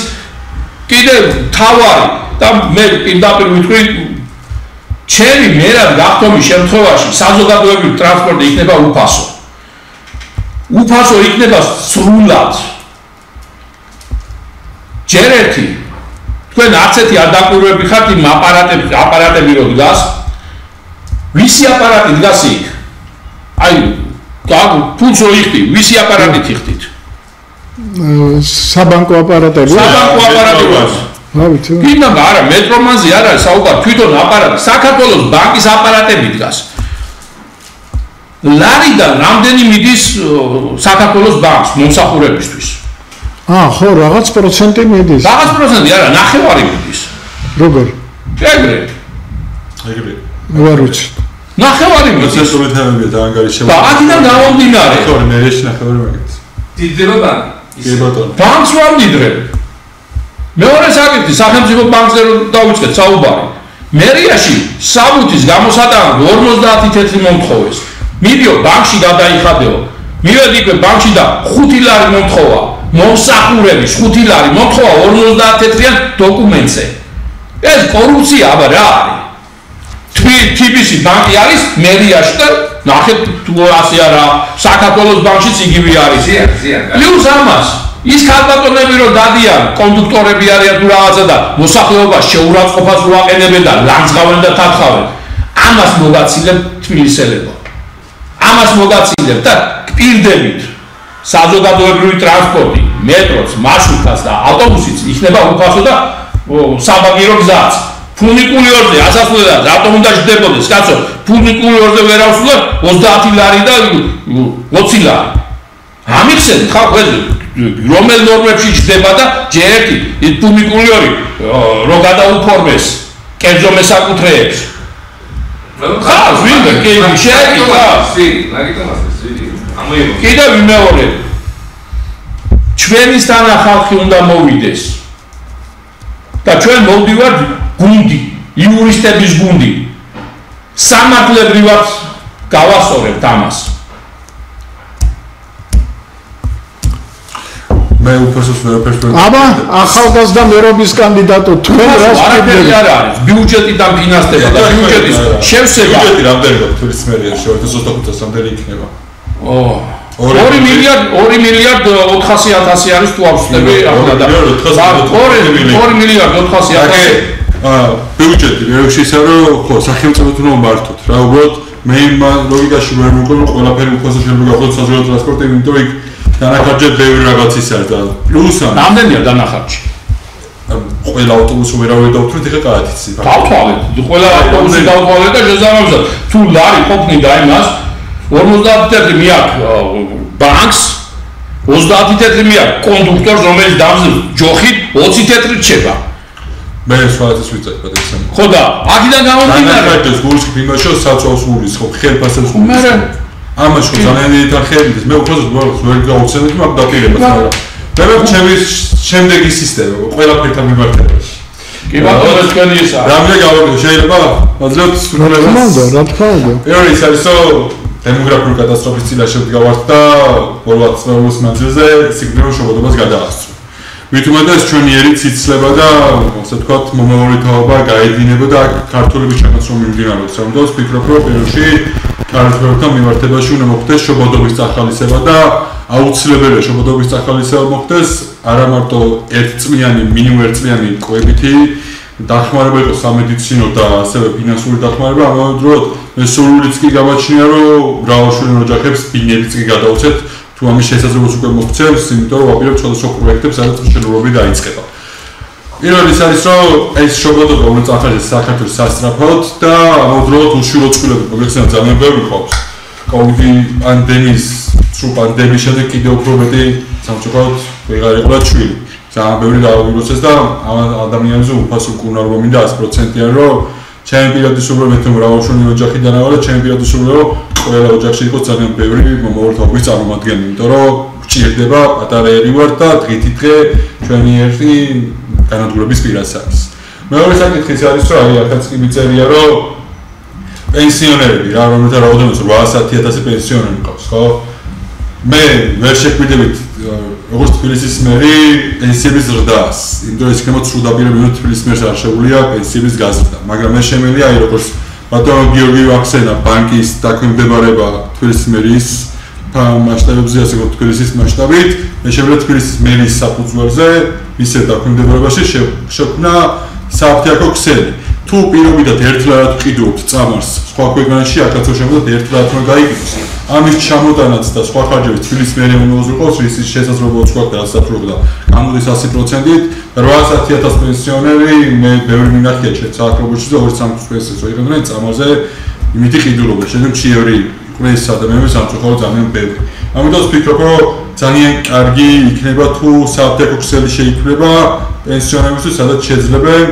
კიდე თავარი და მე პირდაპირ ვიტყვი ჩემი მერად გახდომის შემთხვევაში საზოგადოებრივი ტრანსპორტი იქნება უფასო. უფასო იქნება სრულად. ჯერ ერთი თქვენ არც ერთი არ დაკვირვები ხართ იმ აპარატები რო დგას. ვისი აპარატი დგას იქ? აი, ფულს რო იხდი, ვისი აპარატით იხდით? საბანკო აპარატები. საბანკო აპარატი. კიდევ არა მეტრომანზე არ არის საუბარი თვითონ აპარატი საქართველოს ბანკის აპარატები დგას ლარიდან რამდენი მიდის საქართველოს ბანკს მომსახურებისთვის ხო რაღაც პროცენტი მიდის რაღაც პროცენტი არა ნახევარი მიდის როგორ ეგრე ვერ ვიცი ნახევარი მიდის ეს პროცენტებია და ანგარიშები და აქედან გამომდინარე ხო მერეში ნახევარი მაგით დიდდება ბანკი კი ბატონო ბანკს ვამდიდრებ მეორე საკითხი სახელმწიფო ბანკზე დავიწყეთ საუბარი. მერიაში საბუთის გამოსატანად 50 თეთრი მომთხოვეს. მიდიო ბანკში გადაიხადეო. მივედი იქ ბანკში და 5 ლარი მომთხოვა. მომსახურების 5 ლარი მომთხოვა 50 თეთრიან დოკუმენტზე. ეს კორუფცია აბა რა არის? TBC ბანკი არის მერიაში და ნახეთ თუ ასე არა საქართველოს ბანკშიც იგივე არის. პლუს ამას ის ქალბატონები რომ დადიან კონდუქტორები არიან თუ რაღაცა და მოსახლეობას შეურაცხყოფას რო აყენებენ და ლანძღავენ და თათხავენ ამას მოგაცილებ თბილისელებო ამას მოგაცილებ და პირდებით საზოგადოებრივი ტრანსპორტი მეტროც მარშრუტკაც და ავტობუსიც იქნება უფასო და საბაგირო გზაც ფუნიკული ორზე ასასვლელად რატომ უნდა ჯდებოდეს კაცო ფუნიკული ორზე ვერ ავსულოთ 30 ლარი და 20 ლარი ამიხსენეთ ხალხო ეს რომელ ნორმებში ჯდება და ჯერ ერთი ის ფუნიკული ორი რო გადაუფორმეს კერძო მესაკუთრეებს ხა ვინმე კი შეიძლება კიდევ მეორე ჩვენისთანა ხალხი უნდა მოვიდეს და ჩვენ მოვდივართ გუნდი იურისტების გუნდი სამართლებრივად გავასწორებთ ამას მე უფასოს ვერაფერს აბა ახალგაზრდა მერობის კანდიდატო თქვენ რას ფიქრობთ არ არის ბიუჯეტიდან ფინანსდება და ბიუჯეტის შევსება ბიუჯეტი რამდენია თბილისის მერიაში 2025-მდე იქნება 2 მილიარდ 400.000 არის თუ ავსწრები ახლა და 2 მილიარდ 400.000 ბიუჯეტი რეალში ისე რომ ხო სახელმწიფო თუ მართოთ რა უბრალოდ მე იმ ლოგიკაში ვერ მოვყოლ ყველაფერი უფასო შეიძლება გახდოთ საზღვაო ტრანსპორტი იმიტომ იქ დანახარჯე ბევრი რაღაცის არის და პლუს რამდენია დანახარჯი ყველა ავტობუსი ვერავე დავთვრით ეხა გაათიცი დავთვალეთ ყველა ავტობუსი დავთვალეთ და შესაბამისად თუ ლარი ყოფნიდა იმას 50 თეთრი მიაქვს ბანკს 30 თეთრი მიაქვს კონდუქტორს რომელიც დამზრდ ჯოხით 20 თეთრი რჩება მე სხვათა ვიწევ პატექსა ხო და აქედან გამომდინარე ეს გულში იმაშო საწვავს ურის ხო ხელფასებს ურის ამაში ძალიან დიდი ხერხი მე უფრო ვერ გავუცემთ მაგ დაპირებას მაგრამ მე ჩემი შემდეგი სისტემა ყველაფერთან მიმართებაში კი ბატონო ეს თქვენი ისა რამე გავაკეთე შეიძლება მოძლებთ რა თქმა უნდა პირველი ის არის რომ დემოგრაფიული კატასტროფის წინაშე ვდგავართ და 20 მანძილზე სიგნალურ შობადობას გადაასწრო ვით უმეტეს ჩვენი ერი ციცლება და ასე ვთქვათ მომავალი თაობა გაედინება და ქართულების ჩანაც რომ მიმდინარეობს ამიტომ ვფიქრობ რომ პირველში ქართველთა მიმართებაში უნდა მოხდეს შობადობის წახალისება და აუცილებელია შობადობის წახალისება მოხდეს არა მარტო ერთწლიანი მინიმუმ ერთწლიანი კვებითი დახმარება იყოს სამედიცინო და ასევე ფინანსური დახმარება ამავე დროს მე სრულიც კი გამაჩნია რომ მრავალშვილიან ოჯახებს ბინებიც კი გადაუცეთ თუ ამის შესაძლებლობას უკვე მოგვცემს იმიტომ რომ ვაპირებთ სხვადასხვა პროექტებს სადაც მშენებლობები დაიწყება პირველი ის არის რომ ეს შობადობა უნდა წახალისდეს საქართველოს სასწრაფოდ და ამავე დროს უშუალო წყვილები მოგეხსენებათ ძალიან ბევრი ყავს კოვიდი პანდემიის სრულ პანდემიის შემდეგ კიდევ უფრო მეტი სამწუხაროდ ვეღარ იყო ჩვილი ძალიან ბევრი დაავიწყეს და ადამიანებზე უფასო მკურნალობა მინდა 100%-იან რომ ჩემი პირადი სურვილი მე თუ მრავალშვილიანი ოჯახიდან ავალ ჩემი პირადი სურვილი რომ ყველა ოჯახში იყოს ძალიან ბევრი მომავალ თაობის წარმომადგენელი იმიტომ რომ გჭირდება პატარა ერი ვარ და დღითიდღე ჩვენი ერთი განადგურების პირას არის მეორე საკითხი არის რომ აი ახაც კი მიწერია რომ პენსიონერები რა რომელთა რაოდენობის 800.000 პენსიონერი მყავს ხო მე ვერ შეგვიდებით როგორც თბილისის მერი პენსიების ზრდას იმიტომ ეს იქნება ცუდაპირები რომ თბილისის მერს არ შეუძლია პენსიების გაზრდა მაგრამ მე შემიძლია აი როგორც ბატონო გიორგი ვახსენა ბანკის დაქვემდებარება თბილისის მერის მასშტაბებზე ასე რომ თბილისის მასშტაბით მე შემიძლია თბილისის მერის საფუძველზე ისე დაქვემდებარებაში შექმნა საფთიაქო ქსელი თუ პირობითად ერთლარად ვყიდულობთ წამარს სხვა ქვეყანაში აქაც შემიძლია ერთლარად რომ გაიგოს ამის ჩამოტანაც და სხვა ხარჯების თბილისის მერია უნდა უზრუნველყოს რის შესაძლებლობაც გვაქვს და ასაფრობდა გამოდის 100%-ით 800.000 პენსიონერი მე ბევრი მინახია ჩემს საქმეში და 2-3 პენსიას ვიღებდნენ წამარზე იმითი ყიდულობა შეგვიძლია ჩიევრი ეს ადამიანების სამწუხაროდ ძალიან ბევრი ამიტომ ვფიქრობ რომ ძალიან კარგი იქნება თუ საფთიაქო ქსელი შეიქმნება პენსიონერებისთვის სადაც შეძლებენ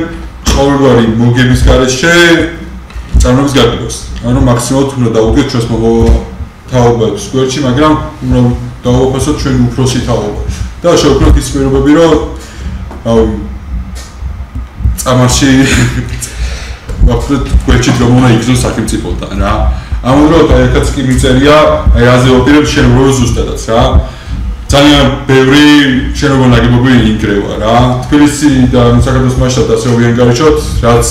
ყოველგვარი მოგების გარეშე წარმოების გაგებას ანუ მაქსიმალურად უნდა დაუდგეთ ჩვენს თაობებს გვერდში მაგრამ უნდა დავაფასოთ ჩვენი უფროსი თაობა და შევქმნათ ის პირობები რომ წამარში ვაფრთხილდ გვერდში რომ უნდა იგზნოს სახელმწიფოდან რა ამავე დროს აი ახაც კი მიწერია აი აზე ოპერებს შენობა ზუსტადაც რა ძალიან ბევრი შენობა ნაგებობი ინგრევა რა თბილისი და საქართველოს მასშტაბით ასე ვიანგარიშოთ რაც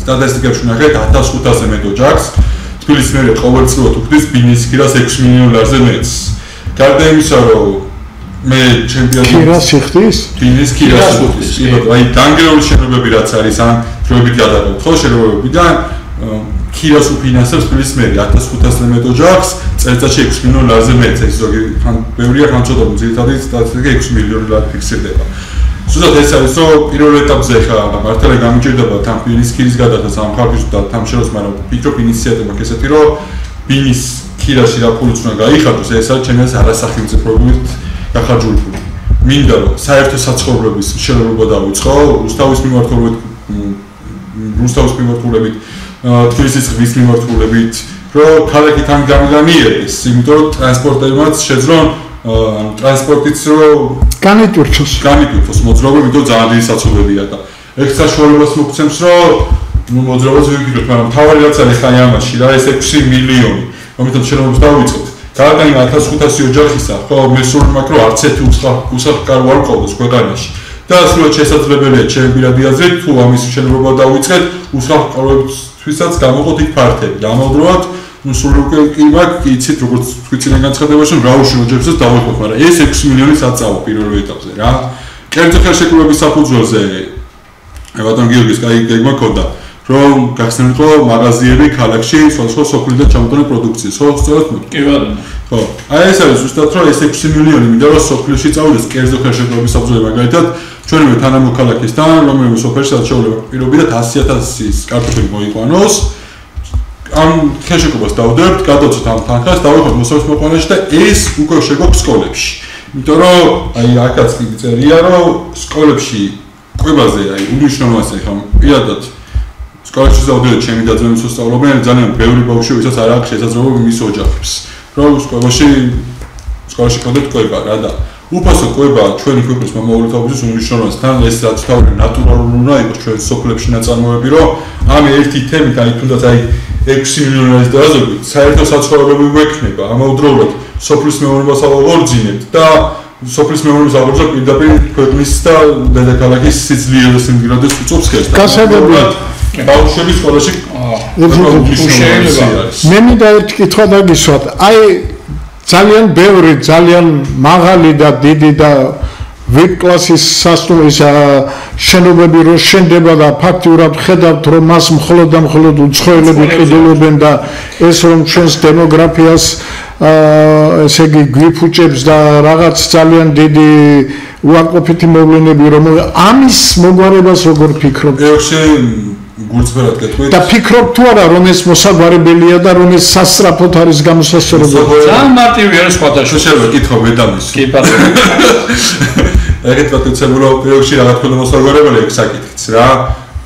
სტატისტიკებში ნახეთ 1500-ზე მეტ ოჯახს თბილისის მერია ყოველწლიურად უხდის ბიზნეს ქირას 6 მილიონ ლარზე მეტს გარდა იმისა რომ მე ჩემპიონი ქირას იხდის ბიზნეს ქირას უხდის აი დანგრეული შენობები რაც არის ან დროებით გადაგავთ ხო შენობებიდან ქირას უფინანსებს თბილისის მერია 1500-ზე მეტ ოჯახს წელიწადში 6 მილიონ ლარზე მეტს ეს ზოგი ხან ბევრია ხან ცოტა ძირითადად სტატისტიკა 6 მილიონი ლარი ფიქსირდება ზუსტად ეს არის, რომ პირველ ეტაპზე ხა მართლა გამიჭირდება თან ბინის ქირის გადახდა ამ ხალხის და თამშეროს, მაგრამ ფიქრობ ინიციატივა მაქვს ესეთი, რომ ბინის ქირაში რა ფულიც უნდა გაიხარჯოს, ეს არის ჩემი აზრით არასახელმწიფოებით გახარჯული ფული. მინდა რომ საერთო საცხოვრებლების მშენებლობა დავიწყო, რუსთავის მიმართულებით, თბილისის ზღვის მიმართულებით, რომ ქალაქი თან გამიგანიერდეს, იმიტომ რომ ტრანსპორტებმაც შეძლონ ტრანსპორტიც რომ განიტვირთოს მოძრაობა, იმიტომ ძალიან დიდი საცობებია და ეგ საშუალებას მოგცემს, რომ მოძრაობას ვიფიქროთ, მაგრამ თავარი რაც არის ხა ამაში რა, ეს 6 მილიონი, რომელთაც შენობებს დავიწყოთ. Გარდა 1500 ოჯახისა, ხო, მე სულ მაქვს რომ არც ერთი უსახკარო არ ყოლოს ქვეყანაში. და სულად შესაძლებელია ჩემი პირადი აზრით, თუ ამის მშენებლობა დავიწყეთ, უსახკაროებისთვისაც გამოყოთ იქ ფართები. ამავდროულად, სულ უკვე კი მაქვს, იცით, როგორც თქვი წინა განცხადებაში, რა უშუალოებსაც დავიწყოთ, მაგრამ ეს 6 მილიონი საწავო პირველ ეტაპზე რა. კერძო ხელშეკრულების საფუძველზე ბატონ გიორგის კაი გეგმა ქონდა. რომ გახსნილიყო მაღაზიები ქალაქში სხვადასხვა სოფლიდან ჩამოტანილი პროდუქციის, ხო, სწორად? კი ბატონო. ხო. აი ეს არის ზუსტად რომ ეს 6 მილიონი მინდა რომ სოფლში წავიდეს კერძო ხელშეკრულების საფუძველზე მაგალითად ჩვენივე თანამოქალაქესთან რომელიმე სოფელში შეუძლია პირობითად 100,000-ის კარტოფილი მოიყვანოს. ამ ხელშეკრულებას დავდებთ, გადავწოთ ამ თანხას, დავიხოთ მოსავალს მოყვანაში და ეს უკვე შეგვაქვს სკოლებში. იმიტომ რომ აი აქაც კი წერია რომ სკოლებში კვებაზე აი უნიშნულოვანია ხომ პირადად სკოლაში დავდივარ ჩემი დაძმების მოსწავლობენ ძალიან ბევრი ბავშვი ვისაც არ აქვს შესაძლებლობა მის ოჯახებს რომ სკოლაში კონდეთ კვება რა და უფასო კვება ჩვენი ქვეყნის მომავალთაობის უნიშნულოვანს თან ეს რაც თავი ნატურალური უნდა იყოს ჩვენ სოფლებში ნაწარმოები რომ ამ ერთი თემით აი თუნდაც აი 6 მილიონის დაზოგი საერთო საცხოვრებლები გვექნება ამავდროულად სოფლის მეურნეობას ავაღორძინებთ და სოფლის მეურნეობის აღორძინება პირდაპირ ქვეყნის და დედაქალაქის სიძლიერეს სიმდიდრეებს უწევს ხელს გასაგებია ბავშვების სკოლაში მე მინდა ერთი კითხვა დაგისვათ აი ძალიან ბევრი ძალიან მაღალი და დიდი და ვიპ კლასის სასტუმროს შენობები რო შენდება და ფაქტიურად ხედავთ რომ მას მხოლოდ და მხოლოდ უცხოელები ყიდულობენ და ეს რომ ჩვენს დემოგრაფიას ესე იგი გვიფუჭებს და რაღაც ძალიან დიდი უარყოფითი მოვლენები რომ ამის მოგვარებას როგორ ფიქრობთ? გულწრფელად გეტყვით და ფიქრობ თუ არა რომ ეს მოსაგვარებელია და რომ ეს სასწრაფოდ არის გამოსასწორებელი? ძალიან მარტივი არის სხვადასხვა შეიძლება კითხვა ვედამის კი ბატონო ეგეთ პატუცებულო პირში რაღაც თქო მოსაგვარებელი ეგ საკითხიც რა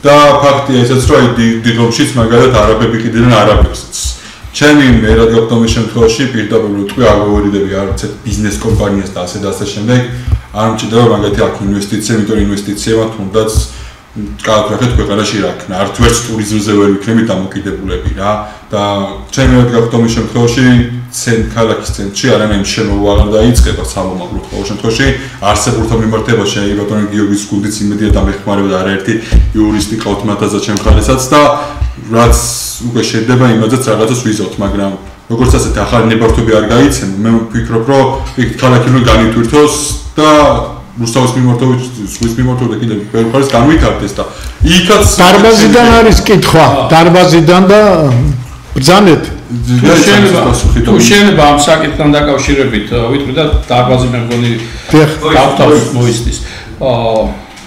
და ფაქტია ისიც რომ დიდომშიც მაგალითად არაბები კიდევ არაბებსაც ჩემი მე რადიოაქტომის შემთხვევაში პირდაპირ ვიტყვი აღვერიდები არც ერთ ბიზნეს კომპანიას და ასე და ასე შემდეგ არ მჭირდება მაგალითად აქ ინვესტიცია იმიტომ რომ ინვესტიციებმა თუნდაც კალკულაციად ქვეყანაში რა ქნა არც ვერც ტურიზმზე ვერ ვიქნები დამოკიდებულები რა და ჩემი რადიოაქტომის შემთხვევაში ქალაქის ცენტრში არანაირი შემოვა არ დაიწყება სამომავლოდ ყოველ შემთხვევაში არსებულთა მიმართებაში აი ბატონი გიორგის გუნდიც იმედია დამეხმარება და არაერთი იურისტი ყავთ მათაზა ჩემ ხალხსაც და რაც უკვე შედება იმაზეც რაღაცას ვიზავთ მაგრამ როგორც ასეთი ახალი ნებართვები არ გაიცემ მე ვფიქრობ რომ იქ ქალაქი რომ განიტვირთოს და რუსთავის მიმართულებით, ზღვის მიმართულებით კიდევ ბევრი ხარს განვითარდეს და იქაც დარბაზიდან არის კითხვა, დარბაზიდან და ბრძანეთ. თუ შეიძლება ამ საკითხთან დაკავშირებით ვიტყვი და დარბაზი მე მგონი დავთავაზ მოისდის.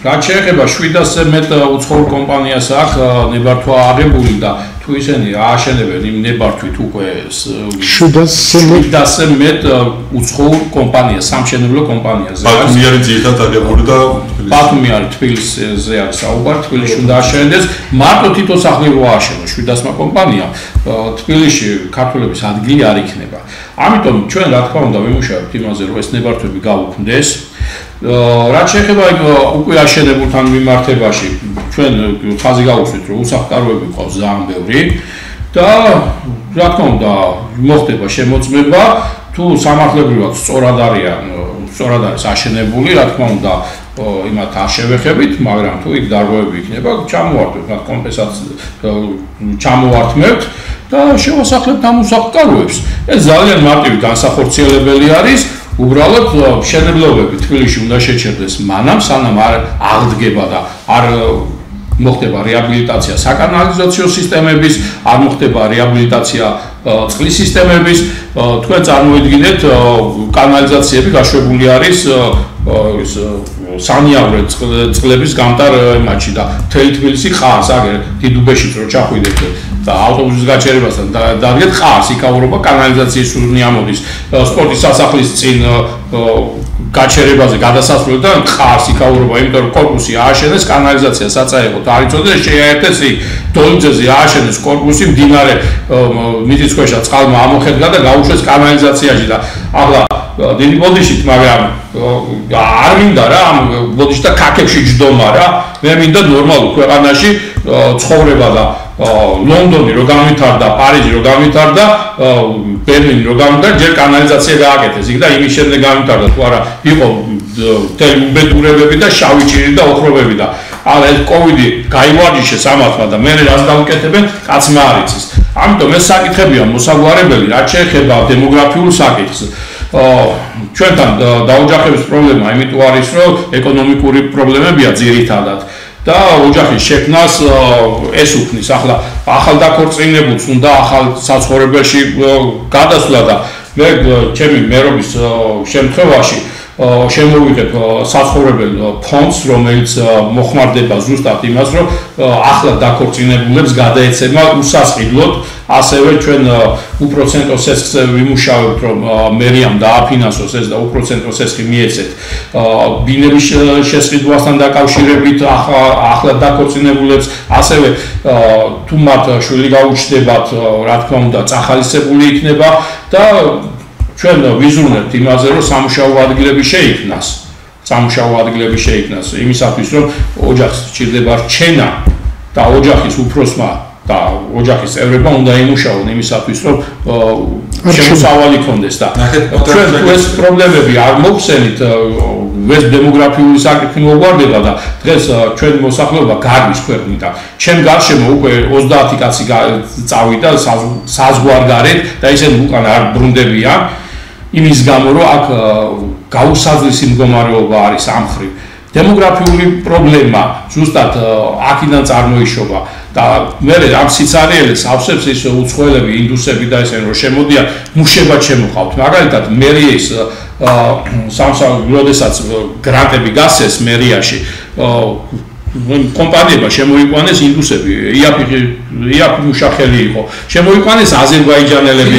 რაც შეეხება 700-ზე მეტ უცხოურ კომპანიას აქვს ნებართვა აღებული და თუ ისინი ააშენებენ იმ ნებართვით უკვე 700-ზე მეტ უცხოურ კომპანიას, სამშენებლო კომპანიას. ბათუმი არის ძირითადად აღებული და ბათუმი არის თბილისზე არის საუბარი, თბილისში უნდა აშენდეს, მარტო თითო სახლი რო ააშენოს 700-მა კომპანია, თბილისში ქართველების ადგილი არ იქნება. ამიტომ ჩვენ რა თქმა უნდა ვიმუშავებთ იმაზე, რომ ეს ნებართვები გავუქმდეს. რაც შეეხება უკვე აშენებულთან მიმართებაში ჩვენ ხაზი გავუსვით რომ უსახკაროები ყავს ძალიან ბევრი და რა თქმა უნდა მოხდება შემოწმება თუ სამართლებრივად სწორად არის აშენებული რა თქმა უნდა იმათ არ შევეხებით მაგრამ თუ იქ დარღვევები იქნება ჩამოვარდნებთ მათ კომპენსაციას ჩამოვართმევთ და შევასახლებთ ამ უსახკაროებს ეს ძალიან მარტივი განსახორციელებელი არის უბრალოდ მშენებლობები თბილისში უნდა შეჩერდეს მანამ სანამ არ აღდგება და არ მოხდება რეაბილიტაცია საკანალიზაციო სისტემების, არ მოხდება რეაბილიტაცია წყლის სისტემების. თქვენ წარმოიდგინეთ კანალიზაციები გაშვებული არის სანიავრე წყლების გამტარ იმაში და მთელი თბილისი ყავს აგერ დიდუბეშიც რო ჩახვიდეთ და ავტობუსის გაჩერებასთან დადგეთ ყავს იქაურობა კანალიზაციის სურნი ამოდის სპორტის სასახლის წინ გაჩერებაზე გადასასვლელთან ყავს იქაურობა იმიტომ რომ კორპუსი ააშენეს კანალიზაცია საწაეყოთ არ იცოდეს შეაერთეს იქ დოლიძეზე ააშენეს კორპუსი მდინარე მიწისქვეშა წყალმა ამოხედგა და გაუშვეს კანალიზაციაში და ახლა დიდი ბოდიშით მაგრამ არ მინდა რა ამ ბოდიშთა ქაქებში ჯდომა რა მე მინდა ნორმალურ ქვეყანაში ცხოვრება და ლონდონი რო გამვითარდა პარიჟი რო გამვითარდა ბერლინი რო გამვითარდა ჯერ კანალიზაცია გააკეთეს იქ და იმის შემდეგ გამვითარდა თუ არა იყო უბედურებები და შავი ჭირი და ოხრობები და ახლა ეს კოვიდი გაივარჯიშეს ამათმა და მე რას გავუკეთებენ კაცმა არ იცის ამიტომ ეს საკითხებია მოსაგვარებელი რაც შეეხება დემოგრაფიულ საკითხს ჩვენთან დაოჯახების პრობლემა იმიტომ არის რომ ეკონომიკური პრობლემებია ძირითადად და ოჯახის შექმნას ეს უქმნის ახლა ახალ დაქორწინებულს უნდა ახალ საცხოვრებელში გადასვლა და მე ჩემი მერობის შემთხვევაში შემოვიღებ საცხოვრებელ ფონდს რომელიც მოხმარდება ზუსტად იმას რომ ახლა დაქორწინებულებს გადაეცემა უსასყიდლოდ ასევე ჩვენ უპროცენტო სესხზე ვიმუშავებთ რომ მერიამ დააფინანსოს ეს და უპროცენტო სესხი მიეცეთ ბინების შესყიდვასთან დაკავშირებით ახლა დაქორწინებულებს ასევე თუ მათ შვილი გაუჩნდებათ რა თქმა უნდა წახალისებული იქნება და ჩვენ ვიზრუნებთ იმაზე რომ სამუშაო ადგილები შეიქმნას იმისათვის რომ ოჯახს სჭირდება რჩენა და ოჯახის უფროსმა და ოჯახის წევრებმა უნდა იმუშაონ იმისათვის რომ შემოსავალი ქონდეს და ჩვენ ეს პრობლემები არ მოვხსენით ეს დემოგრაფიული საკითხი მოგვარდება და დღეს ჩვენი მოსახლეობა გარბის ქვეყნიდან ჩემ გარშემო უკვე 30 კაცი წავიდა საზღვარგარეთ და ისინი უკან არ ბრუნდებიან იმის გამო რომ აქ გაუსაზრისი მდგომარეობა არის ამ მხრივ დემოგრაფიული პრობლემა ზუსტად აქედან წარმოიშობა და მე ამ სიცარიელეს ავსებს ის უცხოელები ინდუსები და ესენი რომ შემოდიან მუშებად შემოყავთ მაგალითად მერიის როდესაც გრანტები გასცეს მერიაში კომპანიებმა შემოიყვანეს ინდუსები იაფი მუშახელი იყო შემოიყვანეს აზერბაიჯანელები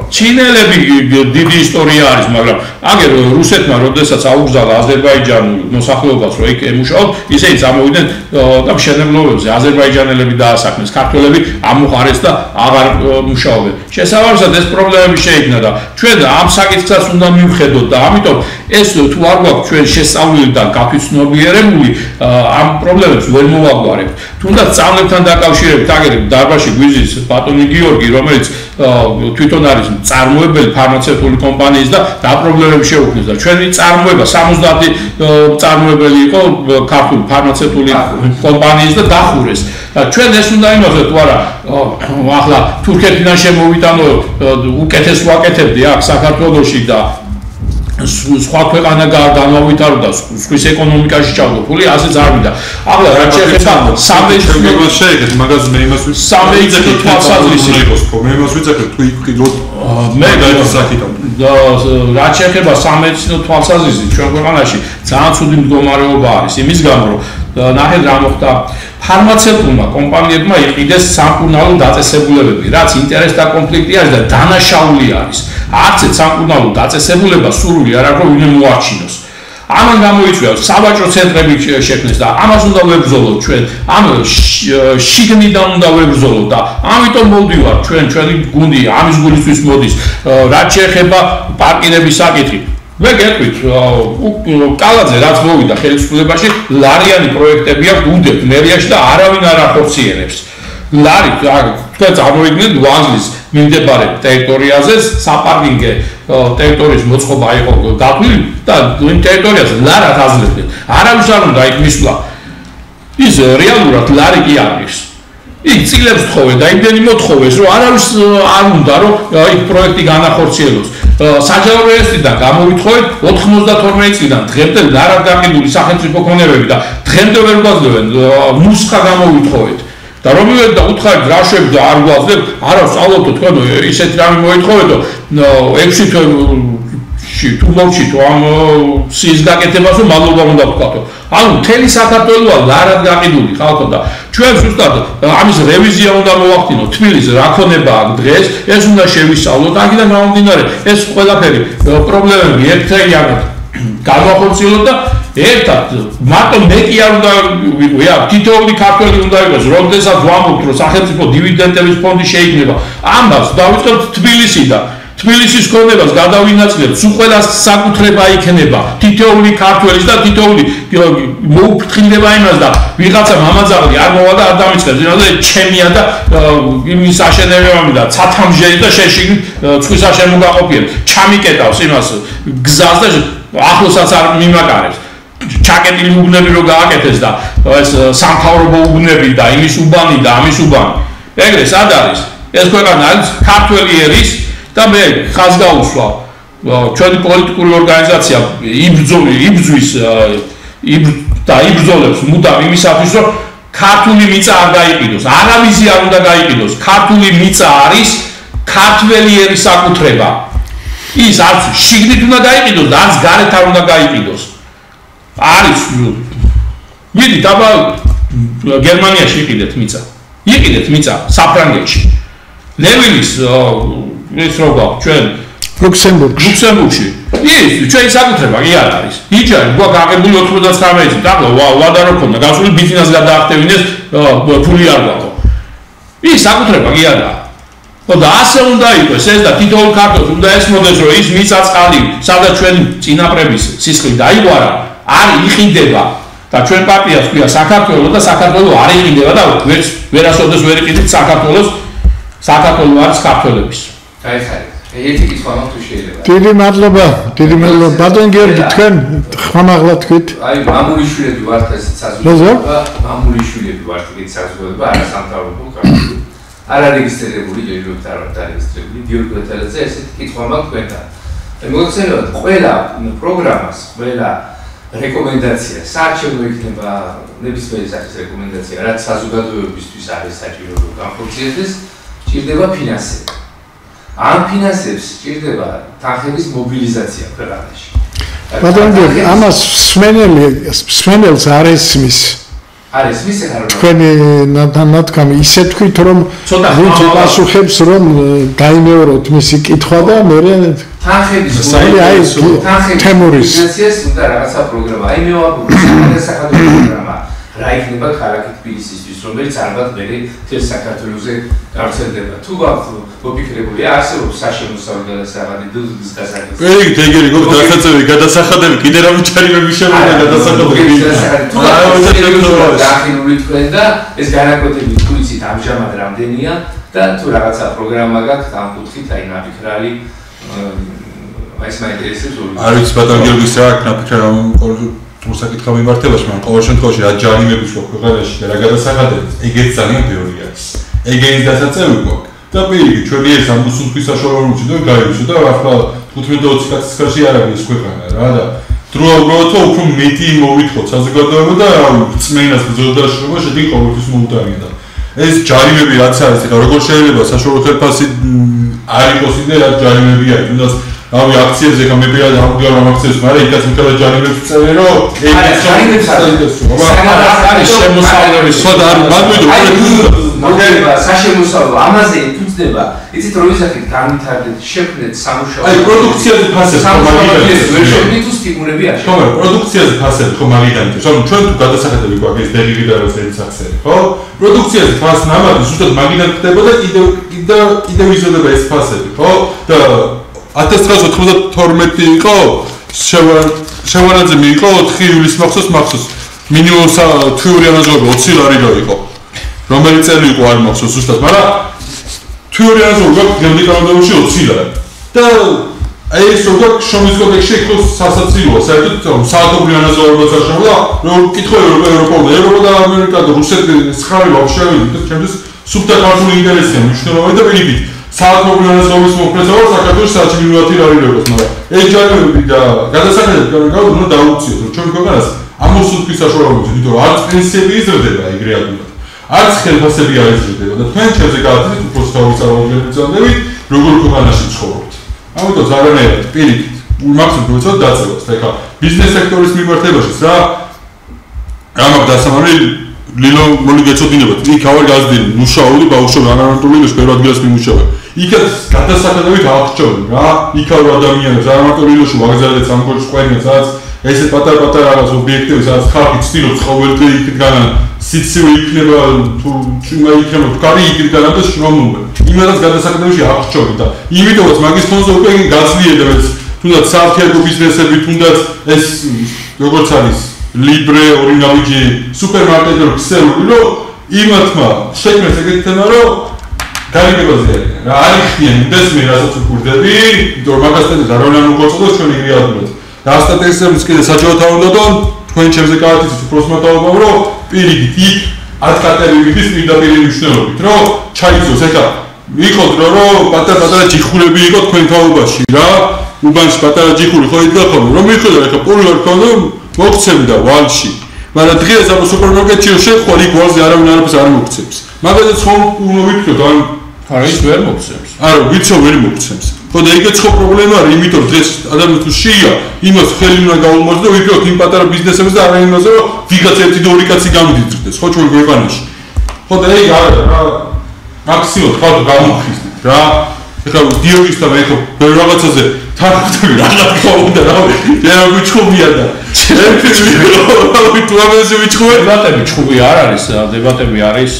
ჩინელები დიდი ისტორია არის მაგრამ აგერ რუსეთმა როდესაც აუგზავნა აზერბაიჯანულ მოსახლეობას რომ იქ ემუშაოთ ისინი წამოვიდნენ და მშენებლობებზე აზერბაიჯანელები დაასაქმეს ქართველები ამოხარეს და აღარ მუშაობენ შესაბამისად ეს პრობლემები შეიქმნა და ჩვენ ამ საკითხსაც უნდა მივხედოთ და ამიტომ ეს თუ არ გვაქვს ჩვენ შესწავლილიდან გაფიცნობიერებული ამ პრობლემებს ვერ მოვაგვარებთ თუნდაც წამლებთან დაკავშირებით აგერ დარბაზში გვიზის ბატონი გიორგი რომელიც თვითონ არის წარმოებელი ფარმაცევტული კომპანიის და პრობლემები შეუქმნის და ჩვენი წარმოება 70 წარმოებელი იყო ქართული ფარმაცევტული კომპანიის და დახურეს და ჩვენ ეს უნდა იმოხდეთ თუ არა ახლა თურქეთიდან შემოვიტანო უკეთეს ვაკეთებდი აქ საქართველოში და სხვა ქვეყანა განავითარებდა სხვის ეკონომიკაში ჩავდო ფული ასეც არ მინდა ახლა რა შეეხება სამეცნიერო შეეგეთ მაგას მე იმას სამეცნიერო თვალსაზრისი მე იმას ვიცახებ თუ იყიდოთ მე რა შეეხება სამეცნიერო თვალსაზრისი ჩვენ ქვეყანაში ძალიან ცუდი მდგომარეობა არის იმის გამო რომ ნახეთ რა მოხდა ფარმაცევტულმა კომპანიებმა იყიდეს სამკურნალო დაწესებულებები რაც ინტერესთა კონფლიქტი არის და დანაშაული არის არც სამკურნალო დაწესებულება სრული არ აქვს რომ ვინმე მოარჩინოს ამან გამოიწვია საბაჭრო ცენტრები შექმნეს და ამას უნდა ვებრძოლოთ ჩვენ ამ შიგნიდან უნდა ვებრძოლოთ და ამიტომ მოვდივარ ჩვენი გუნდი ამის გულისთვის მოდის რაც შეეხება პარკირების საკითხი მე გეტყვით კალაძე რაც მოვიდა ხელისუფლებაში ლარიანი პროექტები აქვს გუნდებს მერიაში და არავინ არ ახორციელებს ლარი თქვენ წარმოიდგინეთ ლუანზლის მიმდებარე ტერიტორიაზე საპარკინგე ტერიტორიის მოწყობა იყო გაყვილი და იმ ტერიტორიაზე ლარად აძლევდნენ არავის არ უნდა იქ მისვლა ის რეალურად ლარი კი არის იქ წილებს თხოვე და იმდენი მოთხოვეს რომ არავის არ უნდა რომ იქ პროექტი განახორციელოს საჯარო რეესტრიდან გამოვითხოვეთ 92 წლიდან დღემდე ლარად გაყიდული სახელმწიფო ქონებები და დღემდე ვერ გვაძლევენ ნუსხა გამოვითხოვეთ და რომელი და უთხარით რა შეგვდა არ გვაძლევთ არა სწავლობთ თქვენ ისეთ რამე მოითხოვეთო 6 თვე თუ მოვჩითო ამ სიის გაკეთებას რომ მადლობა უნდა ვთქვათო. ანუ მთელი საქართველოა გარად გაყიდული ხალხო და ჩვენ ზუსტად ამის რევიზია უნდა მოვახდინოთ. თბილისს რა ქონება აქვს დღეს, ეს უნდა შევისწავლოთ. აქედან გამომდინარე, ეს ყველაფერი პრობლემები ერთთაიანად განვახორციელოთ და ერთად მარტო მე კი არ უნდა ვიყო, თითოეული ქართველი უნდა იყოს, როდესაც ვამბობთ, რომ სახელმწიფო დივიდენდების ფონდი შეიქმნება. ამბავს დავიწყებთ თბილისიდან. თბილისის ქონებას გადავინაცვლებთ, სულ ყველას საკუთრება იქნება, თითოეული ქართველის და თითოეული მოუფრთხილდება იმას და ვიღაცა მამაძაღლი არ მოვა და არ დამიწყებს, იმაზე ჩემია და იმის აშენებამი და ცათამჟერი და შეშიგნით ცხვისა შემოგაყოფიებ. ჩამიკეტავს იმას გზას და ახლოსაც არ მიმაკარებს. ჩაკეტილი უბნები რო გააკეთეს და ეს სამთავრობო უბნები და იმის უბანი და ამის უბანი. ეგრე სად არის? ეს ქვეყანა არის ქართველი ერის და მე ხაზ გაუსვა ჩვენი პოლიტიკური ორგანიზაცია იბრძვის და იბრძოლებს მუდამ იმისათვის რომ ქართული მიწა არ გაიყიდოს, არავისი არ უნდა გაიყიდოს. ქართული მიწა არის ქართველი ერის საკუთრება. ის არც შიგნით უნდა გაიყიდოს და არც გარეთ არ უნდა გაიყიდოს. არის მიდით აბა გერმანიაში იყიდეთ მიწა. იყიდეთ მიწა საფრანგეთში. ლევილის ეს რო გვაქვს ჩვენ ლუქსემბურგში. ის ჩვენი საკუთრება კი არ არის. იჯარი გვაქვს აღებული 99 წლით. ახლა ვადა რო ქონდა გასული ბიზნეს გადაახტევინეს ფული არ გვაქვს. ის საკუთრება კი არა. და ასე უნდა იყოს ეს და თითოეულ ქართველს უნდა ესმოდეს რომ ის მიწა წყალი სადაც ჩვენი წინაპრების სისხლი დაიღვარა არ იყიდება და ჩვენ პარტიას ქვია საქართველოს და საქართველოს არ იყიდება და ვერასოდეს ვერ იყიდით საქართველოს არის ქართველების. გაიხარეთ. ერთი კითხვა მაქვს თუ შეიძლება. დიდი მადლობა ბატონ გიორგი თქვენ ხმამაღლა თქვით. აი მამულიშვილები ვართ ეს საზოგადოება, მამულიშვილები ვართ ეს საზოგადოება, არა სამთავრობო კავშირი. არარეგისტრირებული ჯერჯერობით არ ვართ არეგისტრირებული გიორგი ბათალაძე ესეთი კითხვა მაქვს თქვენთან. მოგეხსენებათ ყველა პროგრამას, ყველა რეკომენდაცია, საარჩევნო იქნება ნებისმიერი სახის რეკომენდაცია, რაც საზოგადოებისთვის არის საჭირო რომ განხორციელდეს, ჭირდება ფინანსები. ამ ფინანსებს ჭირდება თანხების მობილიზაცია ქვეყანაში. ბატონ გიორგი, ამას სმენელს არ ესმის. არის მის ახალ თქვენი ნათქვამი ისე თქვით რომ ვინც პასუხებს რომ გაიმეოროთ მისი კითხვა და მე თანხების მობილიზაციას უნდა რაღაცა პროგრამა. აი მე ვაპრობ სახელმწიფო პროგრამა რა იქნება ქალაქი თბილისისთვის, რომელიც ალბათ მე თელ საქართველოზე გავრცელდება. თუ ვაფიქრებული არსებობს საშემოსავლო გადასახადი დუდის დასახადები. ეგ ეგერი გოგ დასაწევი გადასახადები კიდე რა ვიჩარიმები შემოვიდა გადასახადები. დაახინული თქვენ და ეს განაკვეთები თუ იცით ამჟამად რამდენია და თუ რაღაცა პროგრამა გაქვთ ამ კუთხით აი ნაფიქრალი ეს მაინტერესებს ორი. არ ვიცი ბატონ გიორგის რა აქ ნაფიქრა რომ საკითხა მიმართებაში, მაგრამ ყოველ შემთხვევაში რა ჯარიმების გვაქვს ქვეყანაში და რა გადასახადებით, ეგეც ძალიან ბევრი არის. ეგენის დასაწევი გვაქვს. და პირიქით, ჩვენი ეს ამ უსუნთქვის საშუალო და გაიუსო და ახლა 15-20 კაცის ხელში არ არის ქვეყანა რა და დროა უბრალოდ უფრო მეტი მოვითხოვთ საზოგადოება და რწმენას ბრძოლდაშრობა შედი ყოველთვის მოუტანია და ეს ჯარიმები რაც არის, ეხლა როგორ შეიძლება საშუალო ხელფასი არ იყოს იდე რა ჯარიმებია, თუნდაც რავი აქციებზე ხა მე პირადად ამგვარ აქციებს, მაგრამ იქაც მთელ ჯარიმებს წერე რომ ეგეც ჯარიმებს არის შემოსავლების სხვა არ მაგმედო მოგება საშემოსავლო ამაზე იფუძნება იცით რომ ისახით განვითარდეთ შექმნეთ სამუშაო აი პროდუქციაზე ფასები შექმნით თუ სტიმულები არ ხო პროდუქციაზე ფასები ხო მაგიდან რომ ჩვენ თუ გადასახადები გვაქვს ეს დერივი და როცა აქციები ხო პროდუქციაზე ფასი ნამადი ზუსტად მაგიდან ხდება და კიდევ იზრდება ეს ფასები ხო და 1992 იყო შევარაძე მიიღო 4 ივლისს მახსოვს მინიმუმ თვიური ანაზღაურება 20 ლარი რო იყო რომელიც წელი იყო არ მახსოვს ზუსტად მაგრამ თვიური ანაზღაურება გემდი კანონებში 20 ლარი და აი ეს როგორ შრომის კოდექსში იყო სასაცილოა საერთოდ საათობრივ ანაზღაურებას აღშევდა რომ კითხვა ევროპა და ამერიკა და რუსეთი სხარი ვაფშე და ჩემთვის სუფთა ქართული ინტერესია მნიშვნელოვანი და პირიქით საათობრივ ანაზღაურების მოპრეზავა საქართველოს საჭიროა რარილებოს მაგრამ ეს ჯარიმები და გადასახადები განაგავ უნდა დაუწიოთ რომ ჩვენ ქვეყანას ამ უსუნთქვის საშუალებებით იმიტომ რომ არც პენსიები იზრდება ეგ რეალურად არც ხელფასები არ იზრდება და თქვენ ჩემზე გააცდით უფრო სწორად წარმოგვიდგენთ როგორ ქვეყანაში ცხოვრობთ ამიტომ ზარანაირად პირიქით მაქსიმუმ უწოდ დაწევას. ეხლა ბიზნეს სექტორის მიმართებაშიც რა ამაყ დასამალი ლილო მოდი გეცოდინებათ. იქ ავარ გაზდილი, მუშაობდი ბავშვები ანარანტული სფერო ადგილას მიმუშავე. იქაც გადასახადებით აღჭოვდი რა. იქავ ადამიანებს არ მარტო ლილოში ვაგზავნეთ სამკოჩ ყველას რაც ესე პატარ-პატარ რაღაც ობიექტები სადაც ხალხი ცდილობს ყოველდღე იქიდან სიცივე იქნება თუ ჭუმა იქნება კარი იქიდან და შრომობა. იმადაც გადასახადებში აღჭოვდი და იმიტომაც მაგის ფონზე უკვე გაძლიერდა თუნდაც საერთო ბიზნესები თუნდაც ეს როგორც არის Libre Orinaluji supermarket ქსელური რომ იმათმა შექმნეს ეგეთი თემა რომ გარიგებაზე რა არიხდიან იმდეს მე რასაც ვფურდები იმიტომ რომ მაგასთან ზარონან უყურწოდოს ჩვენი რეალურად და სტატისტიკებს კიდე საჯარო უნდა და თქვენ ჩემზე კარგით უბრალოდ მათაობავ რომ პირიქით იქ ატკატებების პირდაპირ მნიშვნელობით რომ ჩაიწოს ეხლა ვიყოთ რომ პატარ-პატარა ჯიხურები იყო თქვენ თაობაში რა უბანში პატარა ჯიხური ხო იდგა ხოლმე რომ მიხედა ეხლა პოლიარ ქონდა მოგცემდა ვალში მაგრამ დღეს ამ სუპერმარკეტში შეხვალ იქ ვალზე არავინ არაფერს არ მოგცემს მაგალითად ხო უნდა ვიქნოთ ან არის ვერ მოგცემს არა ვიცო ვერ მოგცემს ხო და ეგეც ხო პრობლემა არის იმიტომ დღეს ადამიანი თუ შეია იმას ხელი უნდა გაუმართოს და ვიქნოთ იმ პატარა ბიზნესებს და არა იმაზე რომ ვიღაც ერთი და ორი კაცი გამიდიძრდეს ხო ჩვენ გვეყანაში ხო და ეგ არა რა მაქსიმუმ ხალხ გამომხიზნით რა ეხლა დიოგის და მე ხო ბევრ რაღაცაზე თარგმნები რაღაც ყავდა რა მე ვიჩხუბია და ერთი თუ ამაზე ვიჩხუბე დებატები ჩხუბი არ არის დებატები არის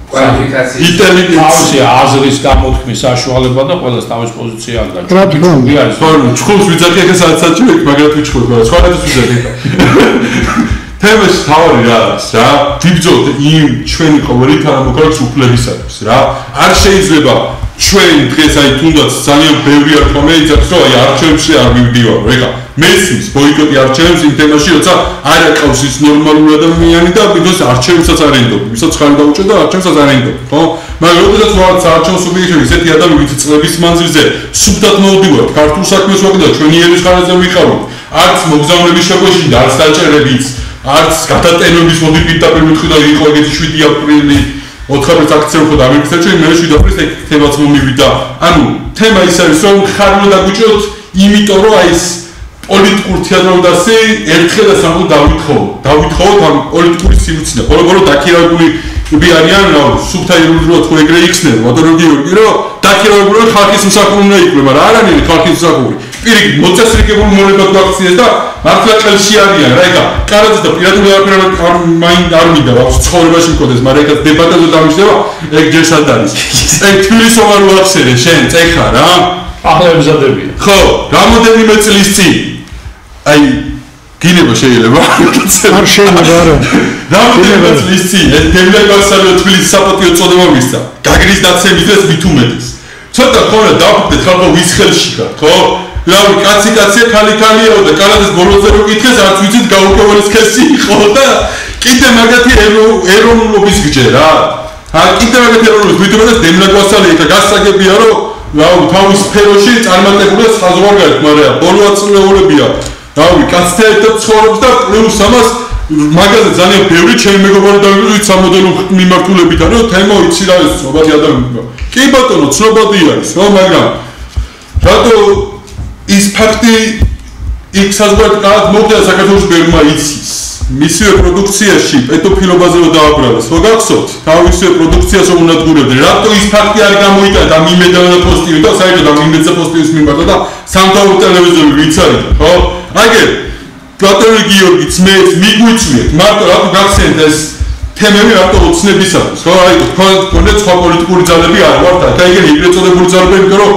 კვალიფიკაციის ინტელიგენცია აზრის გამოთქმის საშუალება და ყველას თავის პოზიცია არ გაჩვენებს. ჩხუბი არის. ხო, ჩხუბს ვიძახი ახლა საათში მაგრამ ვიჩხუბე, სხვადასხვა ვიძახი. თემაში თავი რა არის რა? ვიბრძოლთ იმ ჩვენი ყოველი თანამოქმედების უფლებისათვის რა. არ შეიძლება ჩვენ დღეს აი თუნდაც ძალიან ბევრი არ ხომ ეძახს რომ აი არჩევნებში არ მივდივარ. ეხლა მესმის ბოიკოტი არჩევნებს იმ თემაში როცა არ აკავს ის ნორმალური ადამიანი და ბიზნეს არჩევნსაც არ ენდობ. ვისაც ხარ დაუჭე და არჩევნსაც არ ენდობ, ხო? მაგრამ როდესაც ვართ არჩევნ სუბიექტები ისეთი ადამიანი ვინც წლების მანძილზე სუბტად მოვდივართ, ქართულ საქმეს ვაკეთებთ, ჩვენი ერის ხარაზე ვიყავით. არც მოგზაურების შეკვეში და არც დაჭერებიც, არც გადატენების მოდი პირდაპირ მეთქი და იყო ეგეთი 7 აპრილი 4 აქცია ხო და ამერიკაში ჩვენ მე 7 აპრილს ეგ თემაც მომივიდა. ანუ თემა ის არის რომ ხარ უნდა დაგვიჭოთ იმიტომ რომ აი ეს პოლიტიკურ თეატრალდასი ერთხელ და სამუდ დავითხოვოთ ამ პოლიტიკური სივრცე. ხოლო დაქირავებული არიან რა სუბთა ირუდრო თუ ეგრე იქნება, მაგრამ გიორგი რომ დაქირავებული ხალხის მსახური უნდა იყოს, მაგრამ არანაირი ხალხის მსახური. პირიქით მოწესრიგებული მონება გვაქციეს და მართლა წელში არიან რა ეხა კარაძე და პირადული არაფერი მაინც არ მინდა რა ცხოვრებაში მქონდეს, მაგრამ ეხა დებატაზე დამიჯდება ეგ ჯერშად არის. ეგ თბილისს არ უახსენე შენ წეხა რა. ახლა ემზადებია. ხო, რამოდენიმე წლის წინ აი გინება შეიძლება არ შეიძლება არა რამოდენიმე წლის წინ ეს დემლეგასალო თბილისის საპატიო წოდება მისცა გაგრის დაცემის დღეს მით უმეტეს ცოტა ხოლმე დავხვდეთ ხალხო ვის ხელში ხარ ხო რავი კაცი ქალი-ქალიაო და კარაძეს ბოლოზე რო კითხეს არც ვიცით გაუკეველის ხელში იყო და კიდე მაგათი ეროვნულობის გჯე რა კიდე მაგათი ეროვნულობის მით უმეტეს დემლეგასალო ეხა გასაგებია რომ რავი თავის სფეროში წარმატებულია საზღვარგარეთ მაგრამ ბოლო აწლეულებია რავი კაცთან ერთად ცხოვრობს და პლუს ამას მაგაზე ძალიან ბევრი ჩემი მეგობარი დავიწყოთ სამოდელო მიმართულებიდან რომ თემა იცი რა ის ცნობადი ადამიანი კი ბატონო ცნობადი არის ხო მაგრამ რატო ის ფაქტი იქ საზღვარგარეთ კარგ მოვიდა საქართველოს ბევრმა იცის მისივე პროდუქციაში პედოფილობაზე რომ დააბრალეს ხო გახსოვთ თავისივე პროდუქციას რომ უნადგურებდნენ რატო ის ფაქტი არ გამოიტანა და მიმედანა პოსტივი და საერთოდ ამ იმედზე პოსტივის მიმართა და სამთავრობო ტელევიზორი ვიც არის ხო აგერ პლატონი გიორგიც მე მიგვიწვიეთ მარტო რატო გახსენეთ ეს თემები რატო ოცნებისათვის ხო აი თქვენ სხვა პოლიტიკური ძალები არ ვართ და ეგრე ეგრეთ წოდებული ძალები იმიტომ რომ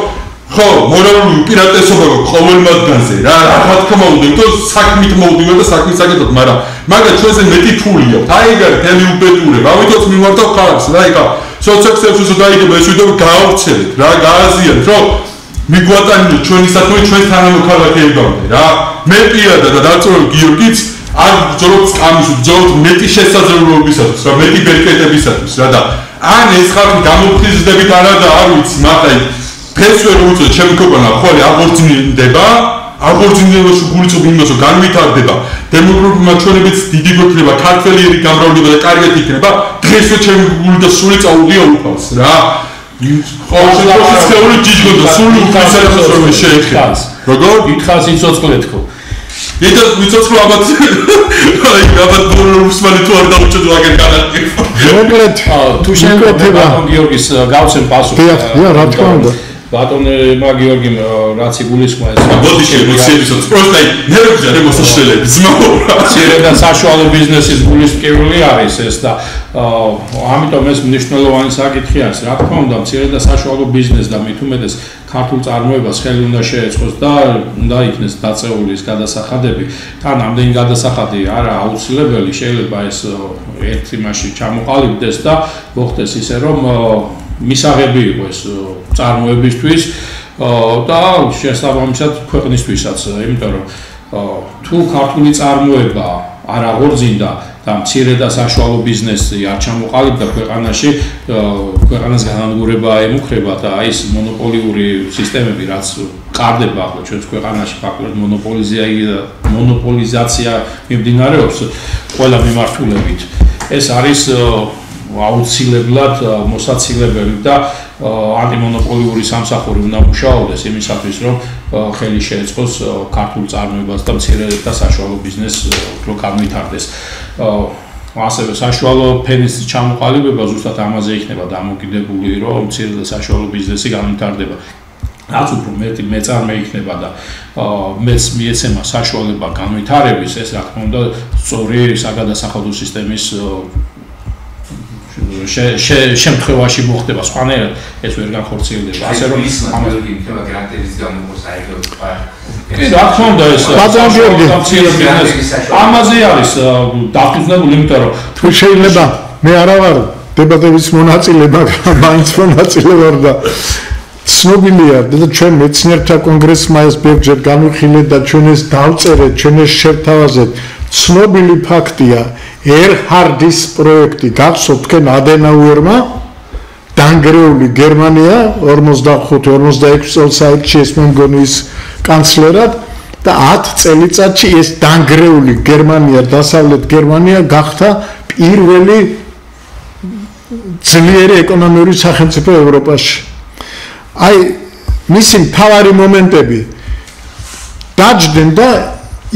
ხო მორალური უპირატესობა გვაქვს ყოველ მათგანზე რა რა თქმა უნდა იმიტომ საქმით მოვდივარ და საქმის საკეთოთ მაგრამ ჩვენზე მეტი ფული აქვს აი ეგ არის თემი უბედურება ავითოც მიმართავ ხალხს რა ეხა სოციალებში უსო დაიგება ეს ვიდეო გაავრცელეთ რა გააზიანეთ რომ მიგვატანიო ჩვენი საქმე ჩვენს თანამოქალაქეებამდე რა მე პირადად და დაწოვრილ გიორგიც არ ბრძოლობ სკამის ბრძოლობ მეტი შესაძლებლობისათვის რა მეტი ბერკეტებისათვის რა და ან ეს ხალხი გამოფხიზდებით არა და არ ვიცი მაგაი ფეს ვერ უწევ ჩემი კოპანა ხოლე აღორძინებაში გულიწობ იმას რომ განვითარდება დემოგრაფიული მაჩვენებიც დიდი გვექნება ქართველი გამრავლება და კარგად იქნება დღესვე ჩემი გული და სული წაუღია უფალს რა ყოველთვის ხეული ჯიჯგონდა სული უკაცალოს რომ შეეხება როგორ ითხავს იცოცხლეთქო იტო მიცოცხლო ალბათ აი ალბათ რუსმალი თუ არ დაუჭედო აგერ განაყი მოკლედ თუ შეგვეთება გიორგის გავცემ პასუხი რა თქმა უნდა ბატონმა გიორგიმ რაც იგულისხმა ეს მოდი შემოციებისოთ პროსტა ნერვზე არ მოსაშლელები ძმაურა ცირე და საშუალო ბიზნესის გულისყმული არის ეს და ამიტომ ეს მნიშვნელოვანი საკითხი არის რა თქმა უნდა ცირე და საშუალო ბიზნეს და მით უმეტეს ქართულ წარმოებას ხელი უნდა შეეწყოს და უნდა იქნეს დაწეული ეს გადასახადები თან ამდენი გადასახადი არა აუცილებელი შეიძლება ეს ერთ იმაში ჩამოყალიბდეს და მოხდეს ისე რომ მისაღები იყო ეს წარმოებისთვის და შესაბამისად ქვეყნისთვისაც, იმიტომ რომ თუ ქართული წარმოება არ აღორძინდა და მცირე და საშუალო ბიზნესი არ ჩამოყალიბდა ქვეყანაში, ქვეყანას განადგურება ემუქრება და აი ეს მონოპოლიური სისტემები, რაც ყარდება ახლა ჩვენს ქვეყანაში, ფაქტობრივად მონოპოლიზაცია მიმდინარეობს ყველა მიმართულებით. ეს არის აუცილებლად მოსაცილებელი და ანტიმონოპოლიური სამსახური უნდა მუშაობდეს იმისათვის, რომ ხელი შეეწყოს ქართულ წარმოებას და მცირე და საშუალო ბიზნესს უფრო განვითარდეს. ასევე საშუალო ფენის ჩამოყალიბება ზუსტად ამაზე იქნება დამოკიდებული, რომ მცირე და საშუალო ბიზნესი განვითარდება. რაც უფრო მეტი მეწარმე იქნება და მეც მიეცემა საშუალება განვითარების, ეს რა თქმა უნდა სწორი საგადასახადო სისტემის შემთხვევაში მოხდება სხვანაირად ეს ვერ განხორციელდება ასე რომ ამაზე იქნება გრანტების გამოყენება კი რა თქმა უნდა ეს ამაზე არის დაფუძნებული იმიტომ რომ თუ შეიძლება მე არა ვარ დებატების მონაწილე მაგრამ მაინც მონაწილე ვარ და ცნობილია და ჩვენ მეცნიერთა კონგრესმა ეს ბევრჯერ განვიხილეთ და ჩვენ ეს დავწერეთ ჩვენ ეს შევთავაზეთ ცნობილი ფაქტია ერჰარდის პროექტი გახსოვთ თქვენ ადენაუერმა დანგრეული გერმანია 45-46 წელს აირჩიეს ეს მე მგონი ის კანცლერად და 10 წელიწადში ეს დანგრეული გერმანია დასავლეთ გერმანია გახდა პირველი ძლიერი ეკონომიკური სახელმწიფო ევროპაში აი მისი მთავარი მომენტები დაჯდნენ და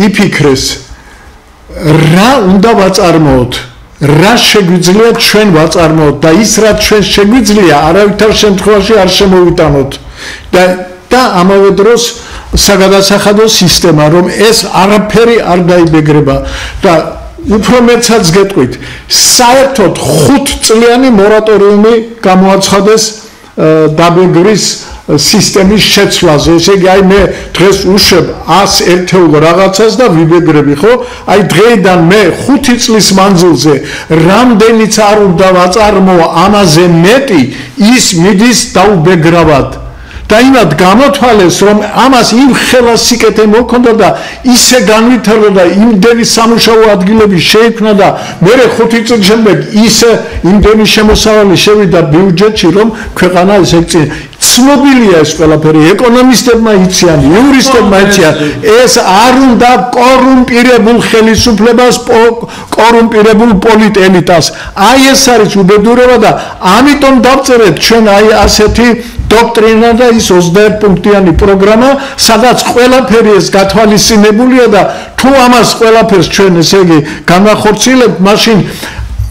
იფიქრეს რა უნდა ვაწარმოოთ რა შეგვიძლია ჩვენ ვაწარმოოთ და ის რაც ჩვენ შეგვიძლია არავითარ შემთხვევაში არ შემოვიტანოთ და ამავე დროს საგადასახადო სისტემა რომ ეს არაფერი არ დაიბეგრება და უფრო მეცაც გეტყვით საერთოდ 5 წლიანი მორატორიუმი გამოაცხადეს დაბეგრის სისტემის შეცვლაზე. ესე იგი აი მე დღეს უშვებ 100 ერთეულ რაღაცას და ვიბეგრები, ხო? აი დღეიდან მე 5 წლის მანძილზე რამდენიც არ უნდა ვაწარმოო ამაზე მეტი ის მიდის დაუბეგრავად. და იმად გამოთვალეს რომ ამას იმ ხელა სიკეთე მოქონდა და ისე განვითარდა და იმდენი სამუშაო ადგილები შეიქმნა და მე 5 წლის შემდეგ ისე იმდენი შემოსავალი შევიდა ბიუჯეტში რომ ქვეყანა ესე ცნობილია ეს ყველაფერი ეკონომისტებმა იციან იურისტებმა იციან ეს არ უნდა კორუმპირებულ ხელისუფლებას კორუმპირებულ პოლიტელიტას აი ეს არის უბედურება და ამიტომ დავწერეთ ჩვენ აი ასეთი დოქტრინა და ის 21 პუნქტიანი პროგრამა სადაც ყველაფერი ეს გათვალისწინებულია და თუ ამას ყველაფერს ჩვენ ესე იგი განახორციელებთ მაშინ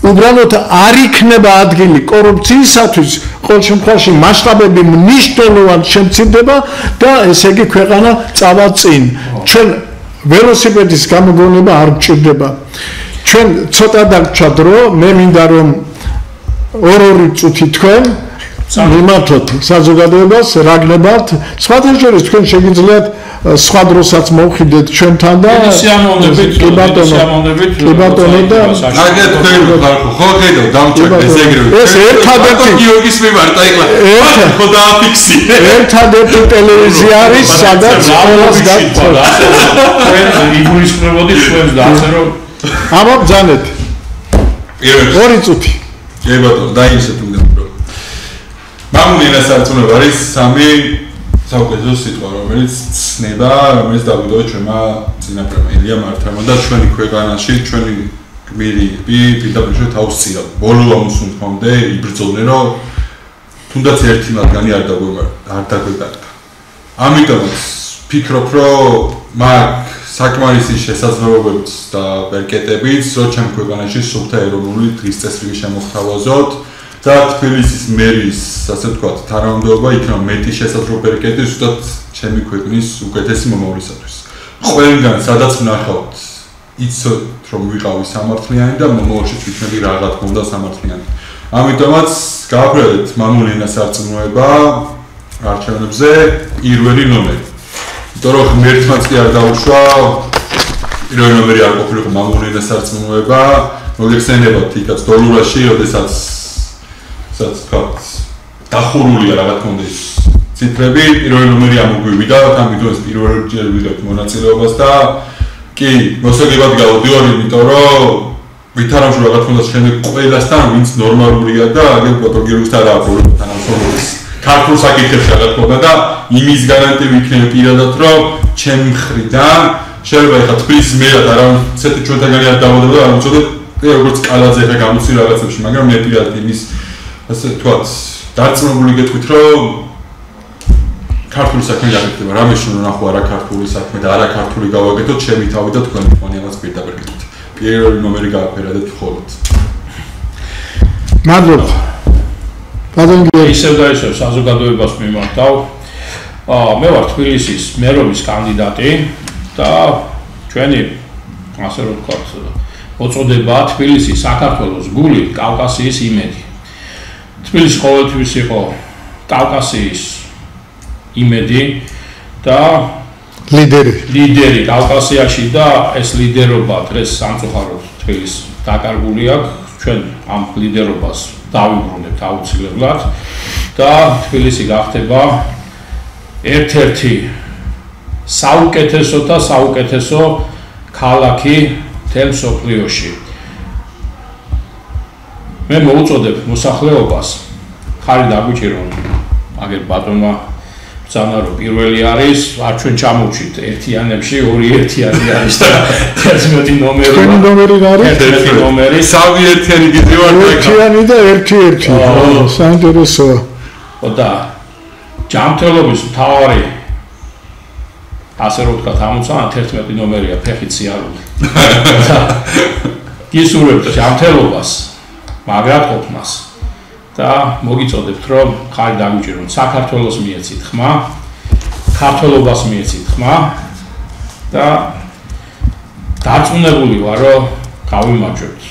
უბრალოდ არ იქნება ადგილი კორუფციისათვის ყოველ შემთხვევაში მასშტაბები მნიშვნელოვნად შემცირდება და ესე იგი ქვეყანა წავა წინ ჩვენ ველოსიპედის გამოგონება არ გჭირდება ჩვენ ცოტა დაგვრჩა დრო მე მინდა რომ 2 წუთი თქვენ მიმართოთ საზოგადოებას რაგნებად სხვათა შორის თქვენ შეგიძლიათ სხვა დროსაც მოვხიდეთ ჩვენთან და კი ბატონო და აგეთ თქვენ ხო ხედავ დამჭერდა ეს ეგრევე ეს ერთადერთი გიორგის მიმართ აიღლა ხო დააფიქსი ერთადერთი ტელევიზია არის სადაც ყველას გაქვთ თქვენ იგულისხმებოდით ჩვენს და ასე რომ აბა ბძანეთ 2 წუთი კი ბატონო დაინსეთ უნდა მამული რასარწმუნება არის 3 საუკეთესო სიტყვა, რომელიც ცნება, რომელიც დაგვიდოვა ჩვენმა წინაპრებმა, ილია მართლმა და ჩვენი ქვეყანაში, ჩვენი გმირები პირდაპირ თავს წირავ. ბოლო ამის უნდომდე იბრძოდნენ, რომ თუნდაც ერთი მათგანი არ დაგვეკარგა. ამიტომაც ფიქრობ, რომ მაგ საკმარისი შესაძლებლობებით და ბერკეტებით, რომ ჩემ ქვეყანაში სუფთა ეროვნული დღესწესრიგი შემოგთავაზოთ და თბილისის მერის, ასე ვთქვათ, თანამდებობა იქნება მეტი შესაძლებლობ ბერკეტი ზუსტად ჩემი ქვეყნის უკეთესი მომავლისათვის. ყველგან სადაც ვნახავთ, იცოდეთ რომ ვიყავი სამართლიანი და მომავალში თვითონ რა თქმა უნდა სამართლიანი. ამიტომაც გავაფრთხილეთ მამული ენას არწმუნება არჩევნებზე პირველი ნომერი. იმიტომ რომ ღმერთმაც კი არ დაუშვა პირველი ნომერი არ ყოფილიყო მამული ენას არწმუნება, მოგეხსენებათ იქაც დოლურაში, როდესაც ვთქვათ დახურულია რა თქმა უნდა ციფრები, პირველი ნომერი ამოგვივიდა, ამიტომ პირველი ჯერ ვიღებთ მონაწილეობას და კი, მოსაგებად გავდივარ, იმიტომ რომ ვითარამშრომლობ რა თქმა უნდა შემდეგ ყველასთან, ვინც ნორმალურია და აგერ პათოლოგიურს არ აქვს თანამშრომლობის. ქართულ საკითხებში რა თქმა უნდა და იმის გარანტია იქნება პირადად, რომ ჩემ მხრიდან შეიძლება ეხლა თბილისის მერად არავითარი ჩვენთაგანი არ დავადებოდა, არ ვიცოდეთ, როგორც კალაძე ეხლა გამოსი რაღაცებში, მაგრამ მე პირადად იმის ასე ვთქვათ, დარწმუნებული გეტყვით, რომ ქართული საქმე გაკეთდება, რამე შენ ნახო არა ქართული საქმე და არა ქართული გავაკეთოთ, ჩემი თავი და თქვენი ფონი ამას პირდაპირ გეტყვით. პირველი ნომერი გააფერადეთ მხოლოდ. მადლობა. ისევ და ისევ საზოგადოებას მიმართავ. მე ვარ თბილისის მერობის კანდიდატი და ჩვენი ასე რომ ვთქვათ, მოწოდება თბილისი საქართველოს გული, კავკასიის იმედი. თბილისი ყოველთვის იყო კავკასიის იმედი და ლიდერი კავკასიაში და ეს ლიდერობა დღეს სამწუხაროდ თბილისს დაკარგული აქვს. ჩვენ ამ ლიდერობას დავიბრუნებთ აუცილებლად და თბილისი გახდება ერთ-ერთი საუკეთესო ქალაქი მთელ მსოფლიოში. მე მოუწოდებ მოსახლეობას ხარი დაგვიჭირონ აგერ ბატონმა ბრძანა რომ პირველი არის, არ ჩვენ ჩამოვჩით ერთიანებში, ორი ერთიანი არის და 11 ნომერი. ჩვენი ნომერი არის 11 ნომერი. სამი ერთიანი გიძევარ და ერთიანი და ერთი. საინტერესოა. და ჯანმრთელობის მთავარი ასე რომ ვთქვათ, ამოცანა 11 ნომერია ფეხით სიარული. გისურვებთ ჯანმრთელობას, მაგრად ყოფნას. და მოგიწოდებთ რომ ხარი დაგვიჭიროთ საქართველოს მიეცით ხმა, ქართველობას მიეცით ხმა და დარწმუნებული ვარ რომ გავიმარჯვებთ.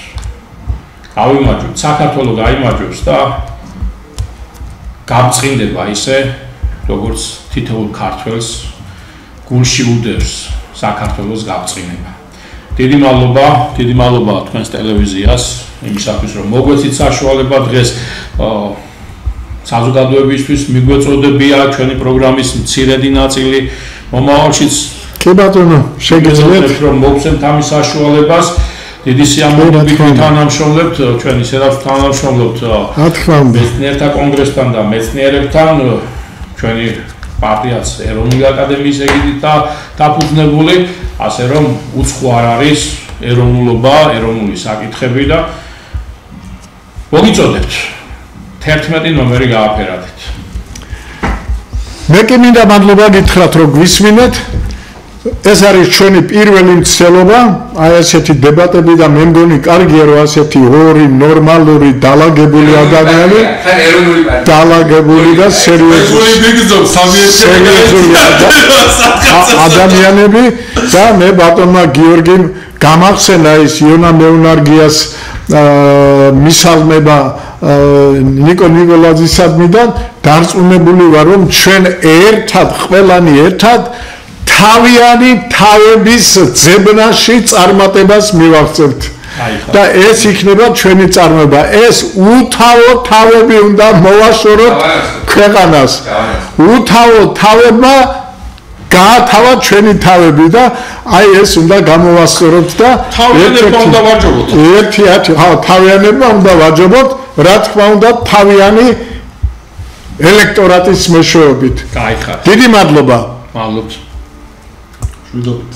საქართველო გაიმარჯვებს და გამწყინდება ისე როგორც თითოეულ ქართველს გულში უდევს საქართველოს გამწყინება. დიდი მადლობა თქვენს ტელევიზიას იმისათვის რომ მოგვეცით საშუალება დღეს საზოგადოებისთვის მიგვეწოდებია ჩვენი პროგრამის მცირედი ნაწილი მომავალშიც კი ბატონო შეგიძლიათ რომ მოგცემთ ამის საშუალებას დიდი სიამოვნებით თანამშრომლებთ ჩვენ ისედაც თანამშრომლებთ რა თქმა უნდა მეცნიერთა კონგრესთან და მეცნიერებთან ჩვენი პარტიაც ეროვნული აკადემიის ეგიდით დაფუძნებული ასე რომ უცხო არ არის ეროვნულობა, ეროვნული საკითხები და მოგიწოდებთ 11 ნომერი გააფერადეთ. მე კი მინდა მადლობა გითხრათ რომ გვისმინეთ. ეს არის ჩვენი პირველი მცდელობა, აი ასეთი დებატები და მე მგონი კარგია რომ ასეთი ორი ნორმალური დალაგებული ადამიანი დალაგებული და სერიოზული ადამიანები და მე ბატონმა გიორგიმ გამახსენა ის იონა მეუნარგიას მისალმება ნიკო ნიკოლაძისადმიდან დარწმუნებული ვარ რომ ჩვენ ერთად ყველანი ერთად თავიანი თავების ძებნაში წარმატებას მივაღწევთ და ეს იქნება ჩვენი წარმოება ეს უთავო თავები უნდა მოვაშოროთ ქვეყანას უთავო თავებმა გაათავა ჩვენი თავები და აი ეს უნდა გამოვასწოროთ და თავიანებმა უნდა ვაჯობოთ თავიანებმა უნდა ვაჯობოთ რა თქმა უნდა თავიანი ელექტორატის მეშვეობით კაი ხარ დიდი მადლობა მადლობთ შვიდობით